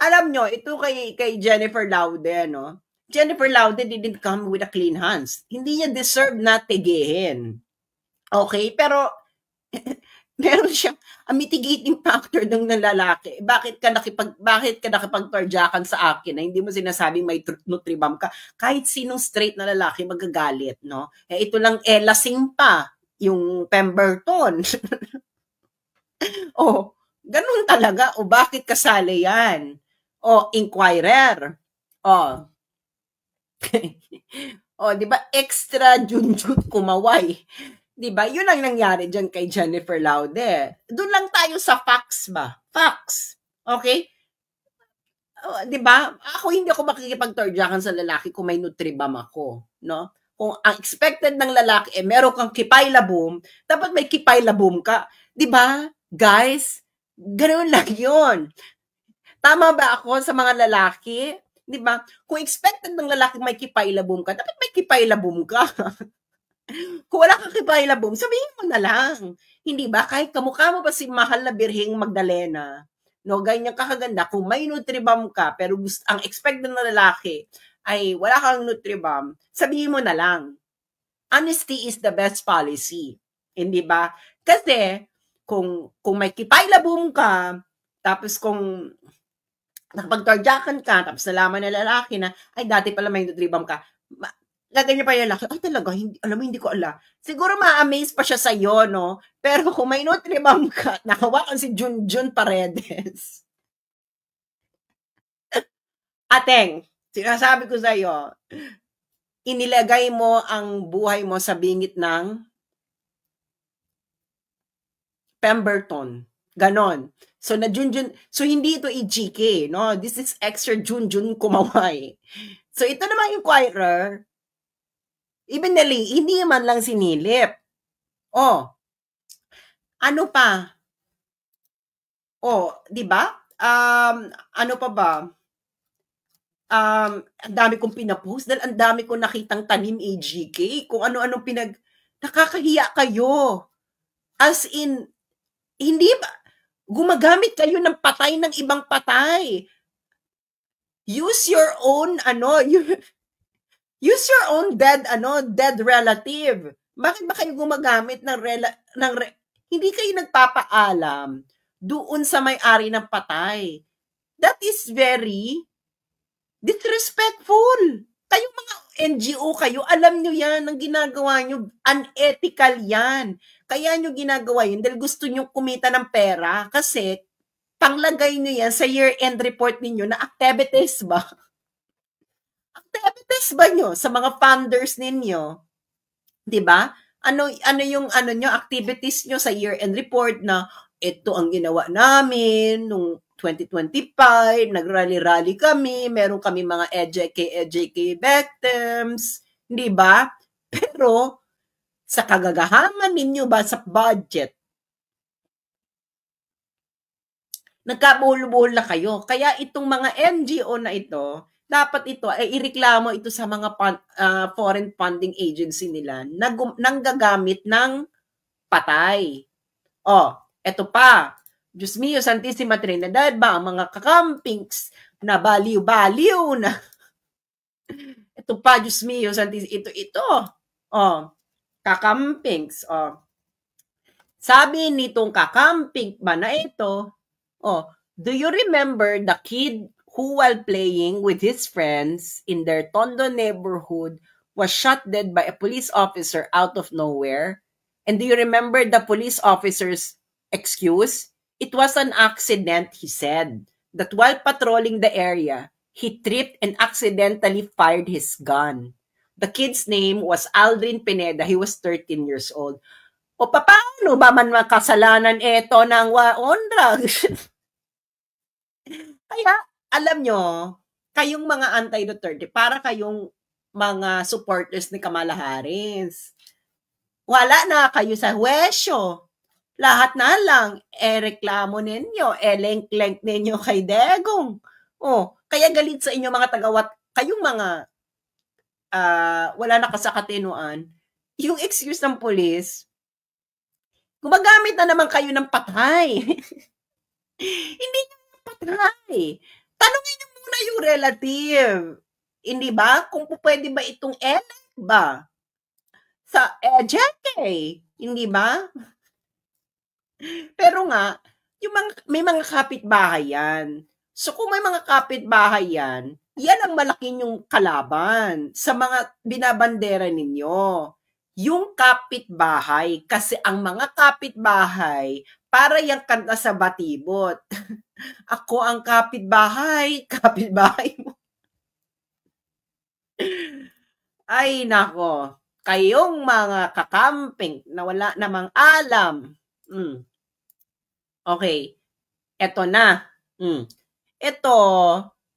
alam nyo, ito kay Jennifer Laude, no? Jennifer Laude didn't come with a clean hands. Hindi niya deserve na tigihin. Okay? Pero, meron siyang mitigating factor ng lalaki. Bakit ka nakipag-torjakan sa akin na hindi mo sinasabing may Nutribam ka? Kahit sinong straight na lalaki magagalit, no? Ito lang, lasing pa yung Pemberton. Ganun talaga. Bakit kasali yan? Inquirer. Di ba? Extra Junjun kumaway. Diba? Yun ang nangyari dyan kay Jennifer Laude. Doon lang tayo sa facts ba? Facts. Okay? Diba? Hindi ako makikipag-torjakan sa lalaki kung may Nutribam ako. No? Kung ang expected ng lalaki, meron kang kipay labum, dapat may kipay labum ka. Diba? Guys, ganoon lang yun. Tama ba ako sa mga lalaki? Diba? Kung expected ng lalaki may kipay labum ka, dapat may kipay labum ka. Kung wala kang kipailabong, sabihin mo na lang. Hindi ba? Kahit kamukha mo pa si mahal na Birheng Magdalena, no, ganyan kakaganda, kung may Nutribam ka, pero ang expected na lalaki ay wala kang Nutribam, sabihin mo na lang. Honesty is the best policy. Hindi ba? Kasi, kung may kipailabong ka, tapos kung nakapag-torjakan ka, tapos nalaman na lalaki na, ay dati pala may Nutribam ka, gaganyan pa yung lalaki, ay talaga, hindi ko alam. Siguro ma-amaze pa siya sa'yo, no? Pero kung may Nutribam ka, nakawakan si Junjun Paredes. Ateng, sinasabi ko sa'yo, inilagay mo ang buhay mo sa bingit ng Pemberton. Ganon. So, hindi ito EGK, no? This is extra Junjun kumaway. So, ito namang inquirer, even hindi man lang sinilip. Ano pa? Di ba? Ano pa ba? Ang dami kong pinapost dahil ang dami kong nakitang tanim AGK, kung ano-anong nakakahiya kayo. As in, hindi ba, gumagamit kayo ng patay ng ibang patay. Use your own, use your own dead relative. Bakit ba kayo gumagamit ng hindi kayo nagpapaalam doon sa may-ari ng patay? That is very disrespectful. Kayong mga NGO kayo, alam nyo yan, ang ginagawa nyo, unethical yan. Kaya nyo ginagawa yun dahil gusto nyo kumita ng pera kasi panglagay nyo yan sa year-end report ninyo na activities ba? Activities ba nyo sa mga funders ninyo? Diba? Ano yung nyo, activities nyo sa year-end report na ito ang ginawa namin nung 2025, nag-rally-rally kami, meron kami mga EJK victims, di ba? Pero, sa kagagahaman ninyo ba sa budget, nagkabuhol-buhol na kayo. Kaya itong mga NGO na ito, dapat ito ay ireklamo ito sa mga foreign funding agency nila na nanggagamit ng patay. Eto pa, Diyos mio, Santissima Trinidad ba, ang mga kakampings na baliw-baliw na. Ito pa, Diyos mio, Santissima, ito. Kakampings. Sabi nitong kakamping ba na ito, do you remember the kid who while playing with his friends in their Tondo neighborhood was shot dead by a police officer out of nowhere? And do you remember the police officers excuse? It was an accident, he said, that while patrolling the area, he tripped and accidentally fired his gun. The kid's name was Aldrin Pineda. He was 13 years old. O paano ba man makasalanan ito ng on drugs? Kaya, alam nyo, kayong mga anti-Duterte, para kayong mga supporters ni Kamala Harris. Wala na kayo sa huwesyo. Lahat na lang, reklamo ninyo, lengk-lengk ninyo kay Degong. Kaya galit sa inyo mga tagawat, kayong mga wala na kasakatinuan, yung excuse ng police, gumagamit na naman kayo ng patay. Hindi nyo patay. Tanungin nyo muna yung relative. Hindi ba? Kung pwede ba itong ba? Sa JK. Hindi ba? Pero nga, may mga kapitbahay yan. So kung may mga kapitbahay yan, yan ang malaki yung kalaban sa mga binabandera ninyo. Yung kapitbahay, kasi ang mga kapitbahay, para yung kanta sa batibot. Ako ang kapitbahay, kapitbahay mo. Ay, nako. Kayong mga kakamping na wala namang alam. Okay. Eto na. Ito,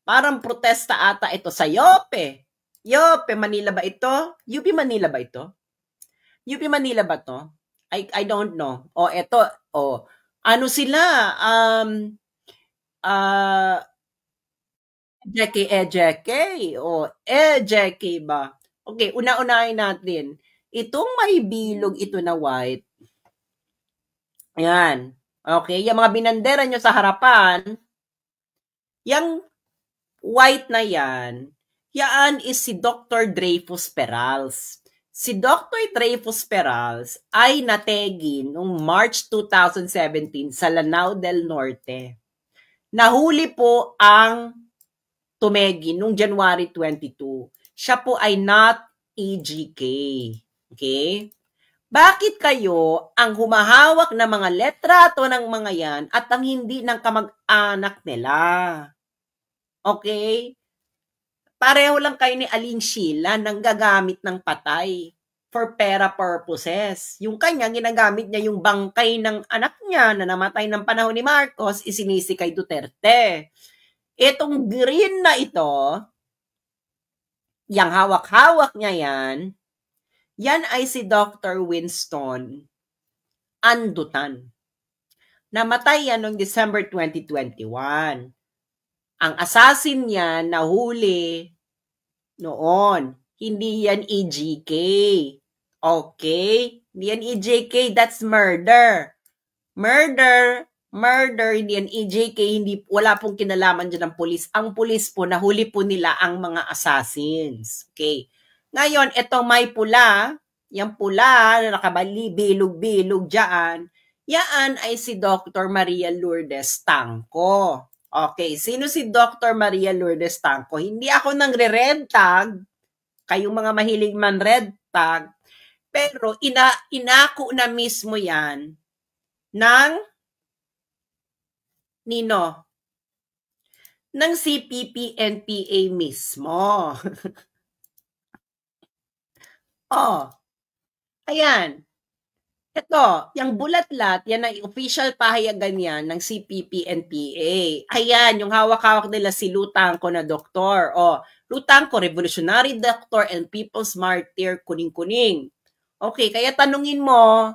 parang protesta ata ito sa Yope. Yope, Manila ba ito? UP Manila ba ito? UP Manila ba to? I don't know. Ito. Ano sila? EJK ba? Okay, una-unahin natin. Itong may bilog ito na white. Ayan. Okay, yung mga binandera nyo sa harapan, yung white na yan is si Dr. Dreyfus Perals. Si Dr. Dreyfus Perals ay nategin noong March 2017 sa Lanao del Norte. Nahuli po ang tumegi noong January 22. Siya po ay not EJK. Okay? Bakit kayo ang humahawak ng mga letrato ng mga yan at ang hindi ng kamag-anak nila? Okay? Pareho lang kayo ni Aling Sheila nang gagamit ng patay for pera purposes. Yung kanya, ginagamit niya yung bangkay ng anak niya na namatay ng panahon ni Marcos, isinisi kay Duterte. Itong green na ito, yung hawak-hawak niya yan ay si Dr. Winston Andutan. Namatay yan noong December 2021. Ang assassin niya nahuli noon. Hindi yan EJK. Okay? Hindi yan EJK. That's murder. Murder, hindi yan EJK. Wala pong kinalaman dyan ng pulis. Ang pulis po, nahuli po nila ang mga assassins. Okay? Ngayon, itong may pula, yung pula na nakabali, bilog-bilog dyan, yan ay si Dr. Maria Lourdes Tangco. Okay, sino si Dr. Maria Lourdes Tangco? Hindi ako nang red tag, kayong mga mahilig man red tag, pero inako na mismo yan ng nino? Ng CPP-NPA mismo. Ayan. Ito, yung bulatlat, yan ang official pahayagan yan ng CPP-NPA. Ayan, yung hawak-hawak nila si Lutangco na doktor. Lutangco, revolutionary doctor and people's martyr, kuning-kuning. Okay, kaya tanungin mo,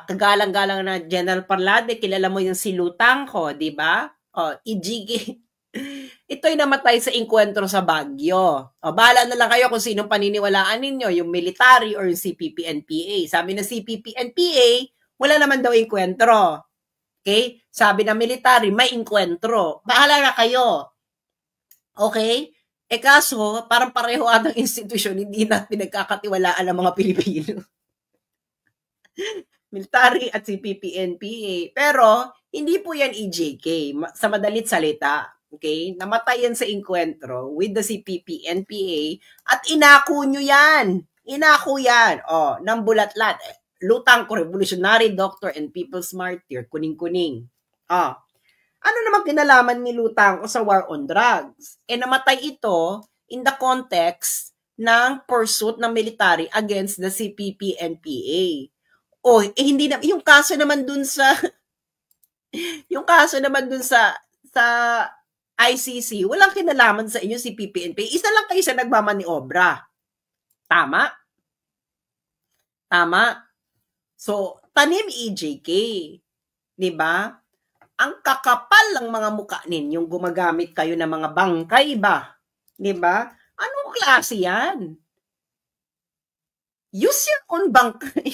kagalang-galang na General Parlade, kilala mo yung si Lutangco, di ba? EJK. Ito'y namatay sa inkwentro sa Baguio. Bahala na lang kayo kung sinong paniniwalaan ninyo, yung military or yung CPP-NPA. Sabi ng CPP-NPA, wala naman daw inkwentro. Okay? Sabi ng military, may inkwentro. Bahala na kayo. Okay? Kaso, parang pareho atang institusyon, hindi na pinagkakatiwalaan ng mga Pilipino. Military at CPP-NPA. Pero, hindi po yan EJK. Sa madalit salita. Okay? Namatay yan sa inkwentro with the CPP-NPA at inako nyo yan. Inako yan. Ng bulatlat. Lutang ko, revolutionary doctor and people's martyr, kuning-kuning. Ano naman kinalaman ni Lutang ko sa war on drugs? Namatay ito in the context ng pursuit ng military against the CPP and PA. Hindi na, yung kaso naman dun sa sa ICC, walang kinalaman sa inyo si PPNP. Isa lang kayo sa nagmamaniobra. Tama? Tama? So, tanim EJK. Diba? Ang kakapal ng mga mukha ninyong gumagamit kayo ng mga bangkay ba? Diba? Anong klase yan? Use your own bangkay.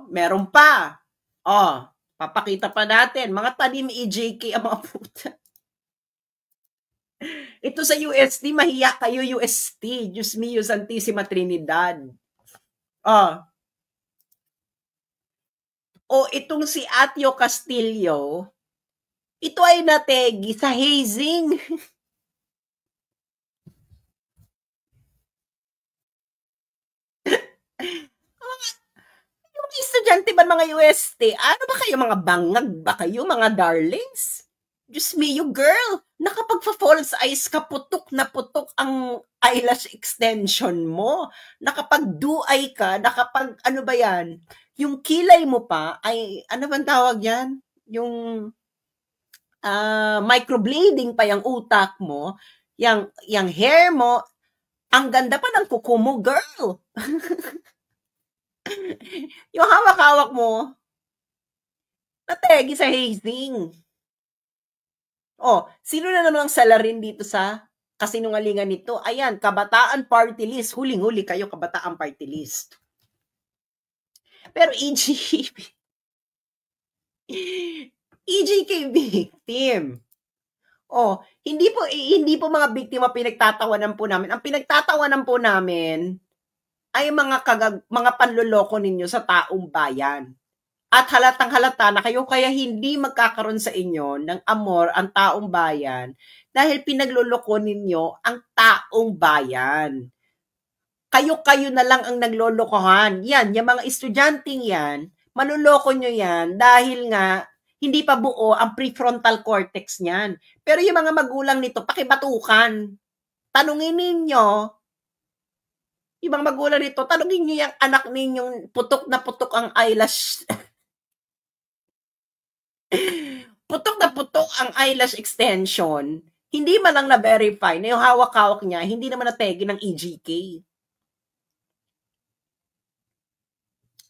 Meron pa. Papakita pa natin. Mga tanim EJK ang mga puta. Ito sa UST, mahiya kayo UST. Diyos mio, Santissima Trinidad. Itong si Atio Castillo, ito ay nategi sa hazing. Yung estudyante ba mga UST, ano ba kayo, mga bangag ba kayo, mga darlings? Diyos mio, girl, nakapag-false eyes ka, putok na putok ang eyelash extension mo. Nakapag-do-eye ka, ano ba yan? Yung kilay mo pa, ay, ano bang tawag yan? Yung microblading pa yung utak mo, yung hair mo, ang ganda pa ng kuko mo, girl. Yung hawak-hawak mo, nategi sa hazing. Sino na naman ang salarin dito sa kasinungalingan nito? Ayan, Kabataan Party List. Huling-huli kayo, Kabataan Party List. Pero EJK victim. Hindi po mga biktima pinagtatawanan po namin. Ang pinagtatawanan po namin ay mga panloloko ninyo sa taong bayan. At halatang halata na kayo kaya hindi magkakaroon sa inyo ng amor ang taong bayan dahil pinagloloko ninyo ang taong bayan. Kayo na lang ang naglolokohan. Yan, yung mga estudyanteng yan, manloloko nyo yan dahil nga hindi pa buo ang prefrontal cortex niyan. Pero yung mga magulang nito, pakibatukan. Tanungin ninyo, yung mga magulang nito, tanungin nyo yung anak ninyong putok na putok ang eyelash. Putok na putok ang eyelash extension. Hindi man lang na-verify na yung hawak-hawak niya, hindi naman nategi ng EJK.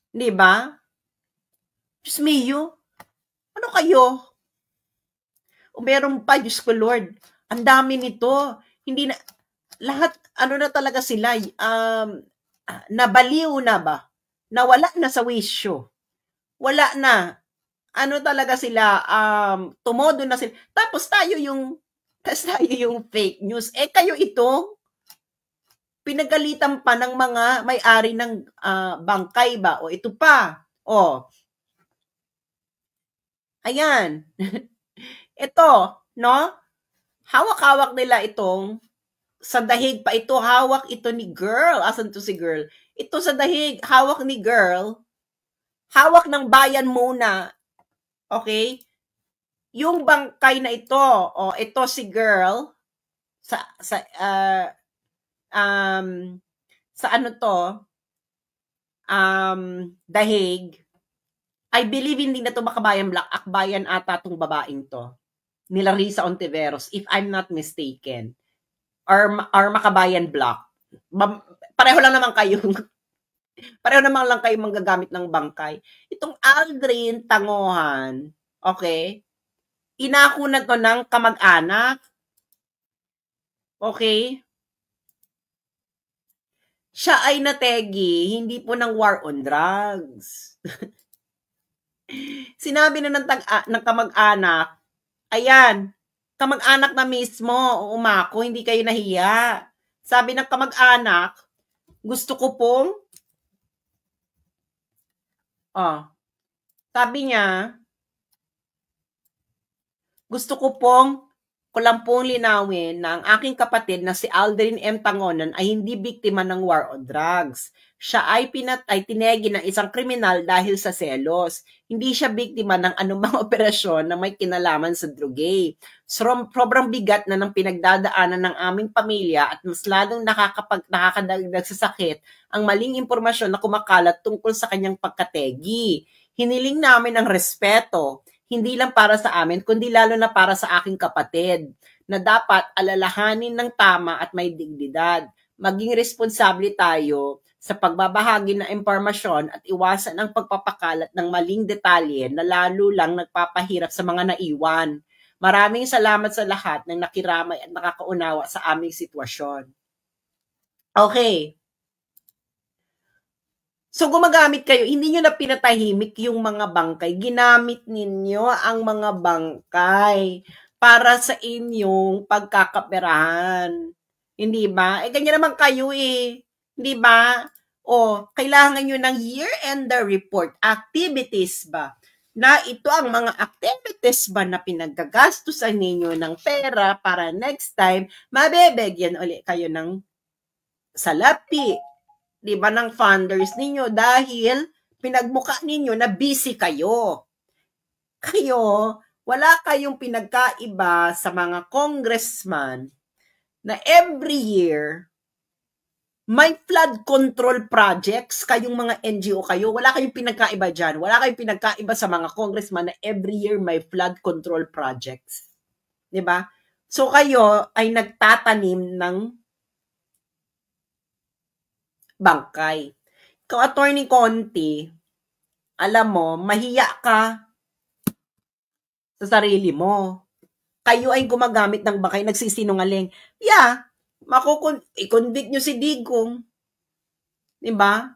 Diba? Diyos mio, ano kayo? Meron pa, Diyos ko Lord, ang dami nito. Hindi na, lahat, ano na talaga sila, nabaliw na ba? Nawala na sa wisyo. Wala na. Ano talaga sila, tumodo na sila. Tapos tayo yung fake news. Kayo ito, pinagalitan pa ng mga may-ari ng bangkay ba? Ito pa. Ayan. Ito, no? Hawak-hawak nila itong sa dahig pa ito, hawak ito ni girl. Asan to si girl? Ito sa dahig, hawak ni girl. Hawak ng bayan muna. Okay? Yung bangkay na ito, ito si girl sa ano to? Dahig. I believe hindi na to Makabayan Black, Akbayan ata tong babaeng to. Nila Risa Ontiveros, if I'm not mistaken. Or Makabayan Black. Pareho lang naman kayo manggagamit ng bangkay. Itong Aldrin Tangohan, okay? Inako na to ng kamag-anak. Okay? Siya ay nategi, hindi po ng war on drugs. Sinabi na ng kamag-anak, ayan, kamag-anak na mismo, umako, hindi kayo nahiya. Sabi ng kamag-anak, gusto ko pong, sabi niya, gusto ko pong ko lang pong linawin na ang aking kapatid na si Aldrin M. Tangonon ay hindi biktima ng war on drugs. Siya ay tinegi ng isang kriminal dahil sa selos. Hindi siya biktima ng anumang operasyon na may kinalaman sa drugay. Sobrang bigat na ng pinagdadaanan ng aming pamilya at mas lalong nakakadagdag sa sakit ang maling impormasyon na kumakalat tungkol sa kanyang pagkategi. Hiniling namin ang respeto, hindi lang para sa amin, kundi lalo na para sa aking kapatid, na dapat alalahanin ng tama at may dignidad. Maging responsable tayo sa pagbabahagi ng impormasyon at iwasan ang pagpapakalat ng maling detalye na lalo lang nagpapahirap sa mga naiwan. Maraming salamat sa lahat ng nakiramay at nakakaunawa sa aming sitwasyon. Okay. So gumagamit kayo, hindi nyo na pinatahimik yung mga bangkay. Ginamit ninyo ang mga bangkay para sa inyong pagkakaperahan. Hindi ba? Ganyan naman kayo Hindi ba? Kailangan nyo ng year-end report. Activities ba? Na ito ang mga activities ba na pinagagastusan ninyo ng pera para next time, mabebigyan ulit kayo ng salapi. Diba, ng funders ninyo dahil pinagmuka ninyo na busy kayo. Kayo, wala kayong pinagkaiba sa mga congressman na every year may flood control projects, kayong mga NGO kayo, wala kayong pinagkaiba dyan. Wala kayong pinagkaiba sa mga congressman na every year may flood control projects. Diba? So kayo ay nagtatanim ng bangkay. Ikaw, Attorney Conti, alam mo, mahiya ka sa sarili mo. Kayo ay gumagamit ng bangkay, nagsisinungaling. Yeah, i-convict nyo si Digong. Diba?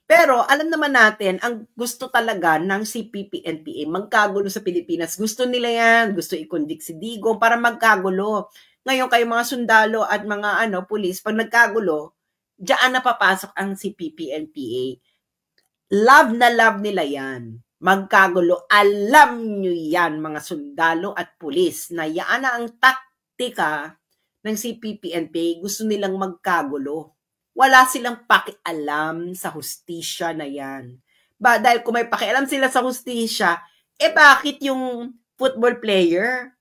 Pero alam naman natin, ang gusto talaga ng CPP-NPA, magkagulo sa Pilipinas. Gusto nila yan, gusto i-convict si Digong para magkagulo. Ngayon, kayo mga sundalo at mga pulis, pag nagkagulo, diyan na papasok ang CPP-NPA. Love na love nila yan. Magkagulo. Alam nyo yan, mga sundalo at pulis, na yan na ang taktika ng CPP-NPA. Gusto nilang magkagulo. Wala silang pakialam sa hustisya na yan. Dahil kung may pakialam sila sa hustisya, bakit yung football player,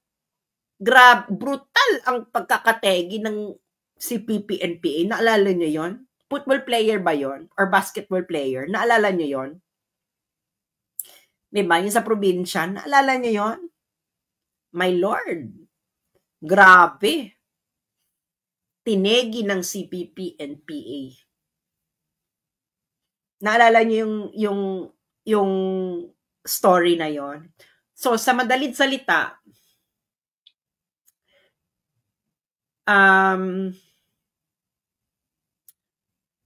brutal ang pagkakategi ng CPP-NPA, naalala nyo yon? Football player ba yon? Or basketball player? Naalala nyo yon? Diba? Yung sa probinsya, naalala nyo yon? My Lord, grabe. Tinegi ng CPP-NPA. Naalala nyo yung story na yon? So, sa madalit salita,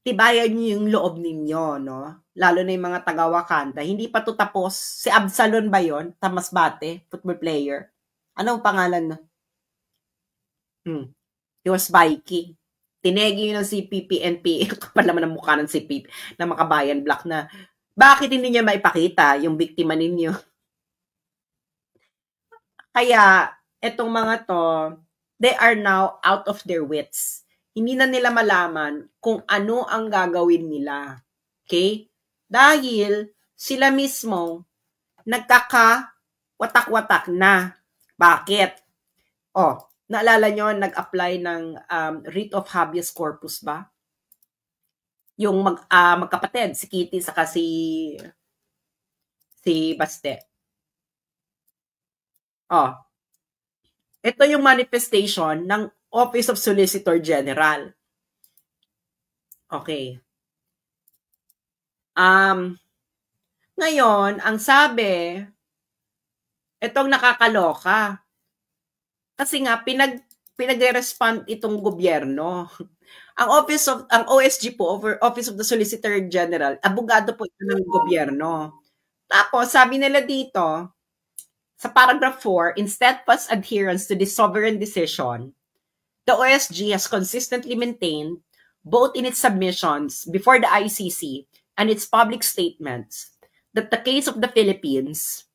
tibayan niyo yung loob ninyo, no? Lalo na yung mga taga-Wakanda. Hindi pa to tapos. Si Absalon ba yon? Tamasbate, football player. Anong pangalan? He was Viking. Tinegi yun ng CPP-NPA. Kapal naman ang mukha ng CPP na Makabayan Black na bakit hindi niya maipakita yung biktima ninyo? Kaya, etong mga to, they are now out of their wits. Hindi na nila malaman kung ano ang gagawin nila. Okay? Dahil sila mismo nagkaka-watak-watak na. Bakit? Naalala nyo, nag-apply ng writ of habeas corpus ba? Yung magkapatid, si Kitty saka si Baste. Ito yung manifestation ng Office of Solicitor General. Okay. Ngayon, ang sabi, itong nakakaloka. Kasi nga, pinag-respond itong gobyerno. Ang OSG po, Office of the Solicitor General, abogado po ito ng gobyerno. Tapos, sabi nila dito, sa paragraph 4, in steadfast adherence to this sovereign decision, the OSG has consistently maintained, both in its submissions before the ICC and its public statements, that the case of the Philippines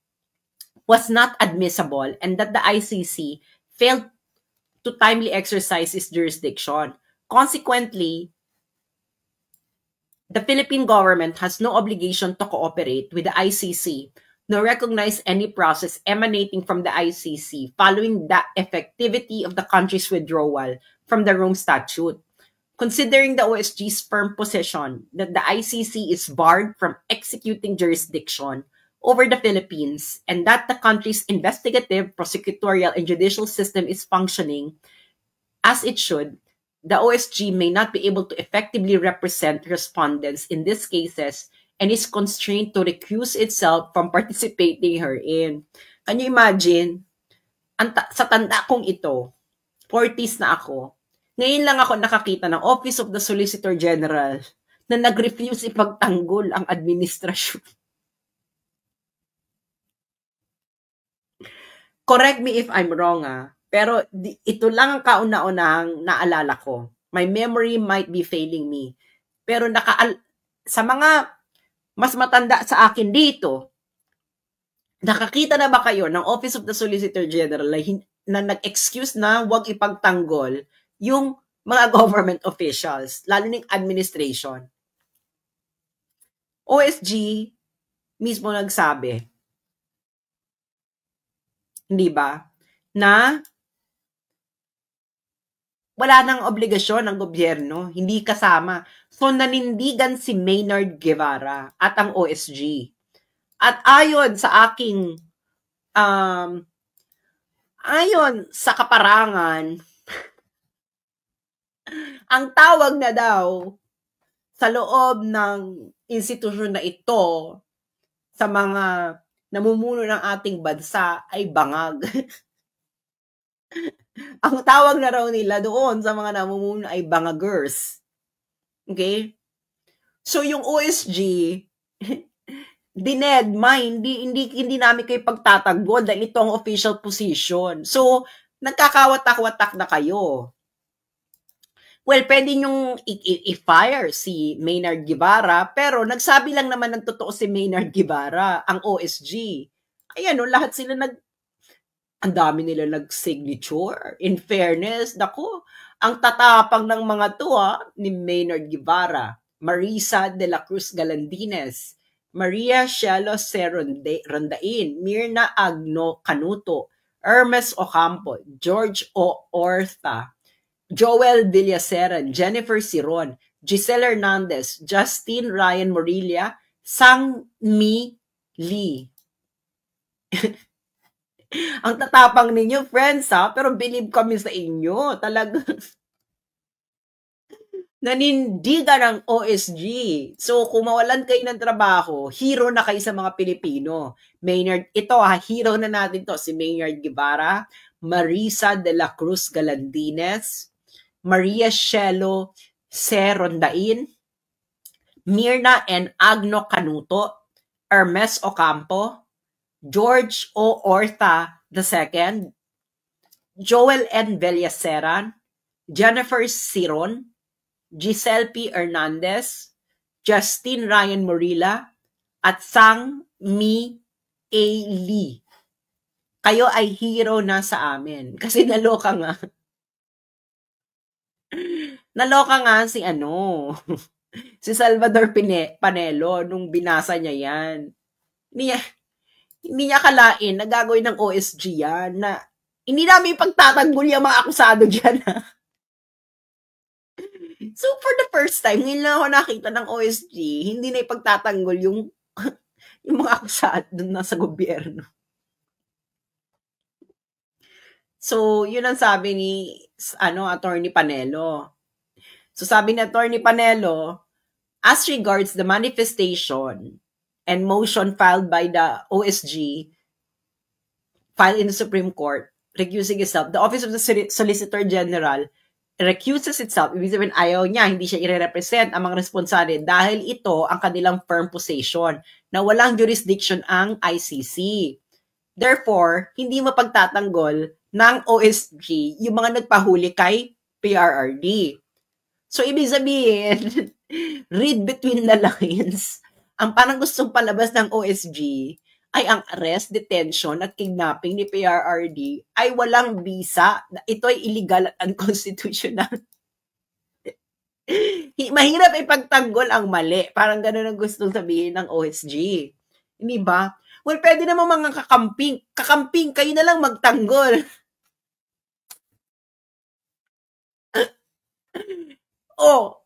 was not admissible and that the ICC failed to timely exercise its jurisdiction. Consequently, the Philippine government has no obligation to cooperate with the ICC nor recognize any process emanating from the ICC following the effectivity of the country's withdrawal from the Rome Statute. Considering the OSG's firm position that the ICC is barred from executing jurisdiction over the Philippines and that the country's investigative, prosecutorial, and judicial system is functioning as it should, the OSG may not be able to effectively represent respondents in these cases and is constrained to recuse itself from participating herein. Can you imagine? Sa tanda kong ito, 40s na ako, ngayon lang ako nakakita ng Office of the Solicitor General na nag-refuse ipagtanggol ang administrasyon. Correct me if I'm wrong, pero ito lang ang kauna-unahang naalala ko. My memory might be failing me. Pero sa mga mas matanda sa akin dito, nakakita na ba kayo ng Office of the Solicitor General na nag-excuse na huwag ipagtanggol yung mga government officials, lalo ng administration? OSG mismo nagsabi, hindi ba, na wala nang obligasyon ng gobyerno, hindi kasama. So, nanindigan si Maynard Guevara at ang OSG. At ayon sa aking, ayon sa kaparangan, ang tawag na daw sa loob ng institusyon na ito sa mga namumuno ng ating bansa ay bangag. Ang tawag na raw nila doon sa mga namumuno ay bangagers. Okay? So yung OSG, dinedma, hindi namin kayo pagtatanggol dahil ito ang official position. So, nagkakawatak-watak na kayo. Well, pwede nyong i-fire si Maynard Guevara, pero nagsabi lang naman ng totoo si Maynard Guevara, ang OSG. Ayan, lahat sila ang dami nila nag-signature. In fairness, naku, ang tatapang ng mga to ni Maynard Guevara, Marisa de la Cruz Galandines, Maria Cielo C. Rondain, Mirna Agno Canuto, Hermes Ocampo, George O. Orta, Joel Villaseran, Jennifer Siron, Giselle Hernandez, Justine Ryan Morilla, Sang Mi Lee. Ang tatapang ninyo, friends, pero believe kami sa inyo. Talaga. Nanindigan ng OSG. So, kung mawalan kayo ng trabaho, hero na kayo sa mga Pilipino. Maynard, ito hero na natin to, si Maynard Guevara, Marisa de la Cruz Galandines, Maria Cielo C. Rondain, Mirna N. Agno Canuto, Hermes Ocampo, George O. Orta II, Joel N. Villaseran, Jennifer Siron, Giselle P. Hernandez, Justine Ryan Morilla, at Sang Mi A. Lee. Kayo ay hero na sa amin. Kasi naloka nga. Naloka nga si si Salvador Panelo nung binasa niya yan. Hindi niya kalain na gagawin ng OSG yan, na hindi namin pagtatanggol yung mga akusado dyan. So, for the first time, ngayon lang ako nakita ng OSG, hindi na ipagtatanggol yung mga akusado na sa gobyerno. So, yun ang sabi ni Attorney Panelo. So, sabi ni Attorney Panelo, as regards the manifestation and motion filed by the OSG, filed in the Supreme Court, recusing itself, the Office of the Solicitor General recuses itself, ibig sabihin ayaw niya, hindi siya i-represent ang mga responsable dahil ito ang kanilang firm position na walang jurisdiction ang ICC. Therefore, hindi mapagtatanggol ng OSG yung mga nagpahuli kay PRRD. So, ibig sabihin, read between the lines, ang parang gustong palabas ng OSG ay ang arrest, detention at kidnapping ni PRRD ay walang bisa. Ito ay illegal at unconstitutional. Mahirap ipagtanggol ang mali. Parang ganun ang gustong sabihin ng OSG. Hindi ba? Well, pwede naman mga kakamping. Kakamping, kayo na lang magtanggol. Oh,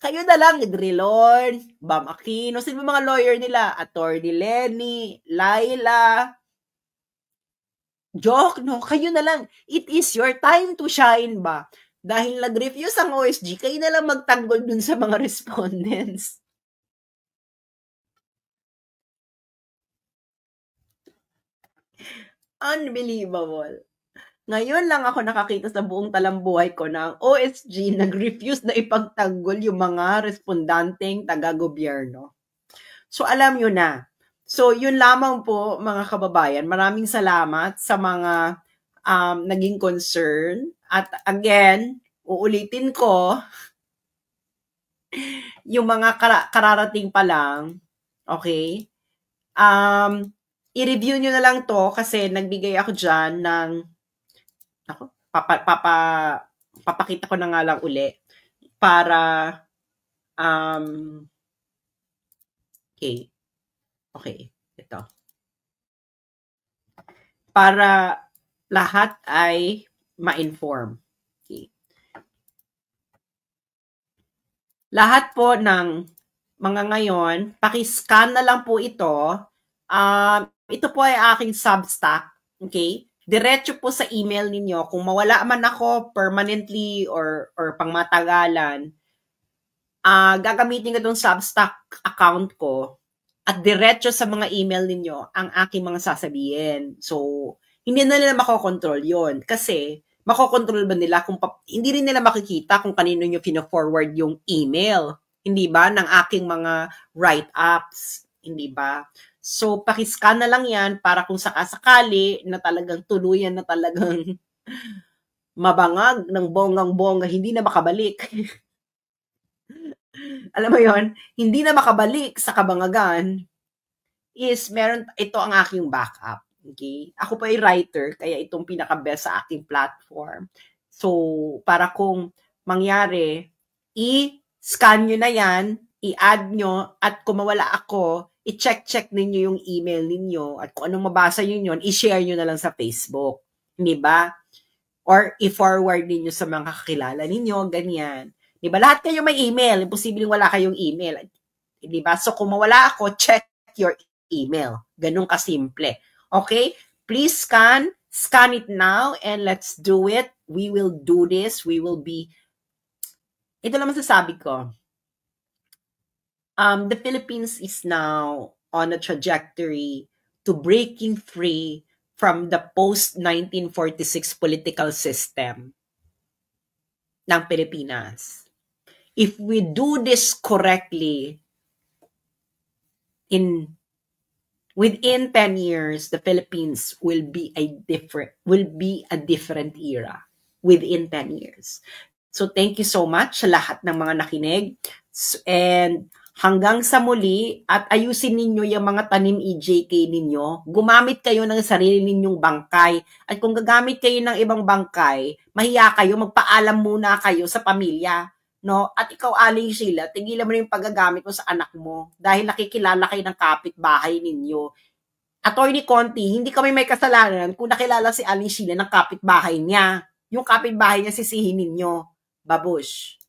kayo na lang, Drilon, Bam Aquino, sino mga lawyer nila? Attorney Lenny, Laila, joke, no? Kayo na lang. It is your time to shine ba? Dahil nag-refuse ang OSG, kayo na lang magtanggol dun sa mga respondents. Unbelievable. Ngayon lang ako nakakita sa buong talambuhay ko na ang OSG nag-refuse na ipagtanggol yung mga respondanteng taga-gobyerno. So, alam nyo na. So, yun lamang po, mga kababayan. Maraming salamat sa mga naging concern. At again, uulitin ko, yung mga kararating pa lang, okay? I-review nyo na lang to kasi nagbigay ako dyan ng papakita ko na nga lang uli para okay, ito. Para lahat ay ma-inform. Okay. Lahat po ng mga ngayon, paki-scan na lang po ito. Ito po ay aking Substack. Okay? Diretso po sa email ninyo. Kung mawala man ako permanently or pangmatagalan, gagamitin ko itong Substack account ko at diretso sa mga email ninyo ang aking mga sasabihin. So, hindi na nila makokontrol yon kasi makokontrol ba nila kung hindi rin nila makikita kung kanino nyo pina-forward yung email. Hindi ba? Ng aking mga write-ups. Hindi ba? So, pakiscan na lang yan para kung sakasakali na talagang tuluyan na talagang mabangag ng bonggang-bongga, hindi na makabalik. Alam mo yon, hindi na makabalik sa kabangagan is ito ang aking backup. Okay? Ako pa ay writer, kaya itong pinaka-best sa aking platform. So, para kung mangyari, i-scan nyo na yan, i-add nyo, at kung mawala ako, i-check ninyo yung email ninyo at kung anong mabasa nyo yun, i-share nyo na lang sa Facebook. Hindi ba? Or i-forward ninyo sa mga kakilala ninyo, ganyan. Di ba? Lahat kayo may email. Imposibleng wala kayong email. Di ba? So, kung mawala ako, check your email. Ganun kasimple. Okay? Please scan it now and let's do it. We will do this. We will be... Ito lang masasabi ko. The Philippines is now on a trajectory to breaking free from the post-1946 political system ng Pilipinas. If we do this correctly, within 10 years, the Philippines will be a different era within 10 years. So thank you so much sa lahat ng mga nakinig. And hanggang sa muli, at ayusin ninyo yung mga tanim EJK ninyo, gumamit kayo ng sarili ninyong bangkay. At kung gagamit kayo ng ibang bangkay, mahiya kayo, magpaalam muna kayo sa pamilya. No? At ikaw, Aling Sheila, tigilan mo na yung paggagamit mo sa anak mo dahil nakikilala kayo ng kapitbahay ninyo. Attorney Conti, hindi kami may kasalanan kung nakilala si Aling Sheila ng kapitbahay niya. Yung kapitbahay niya sisihin ninyo. Babush.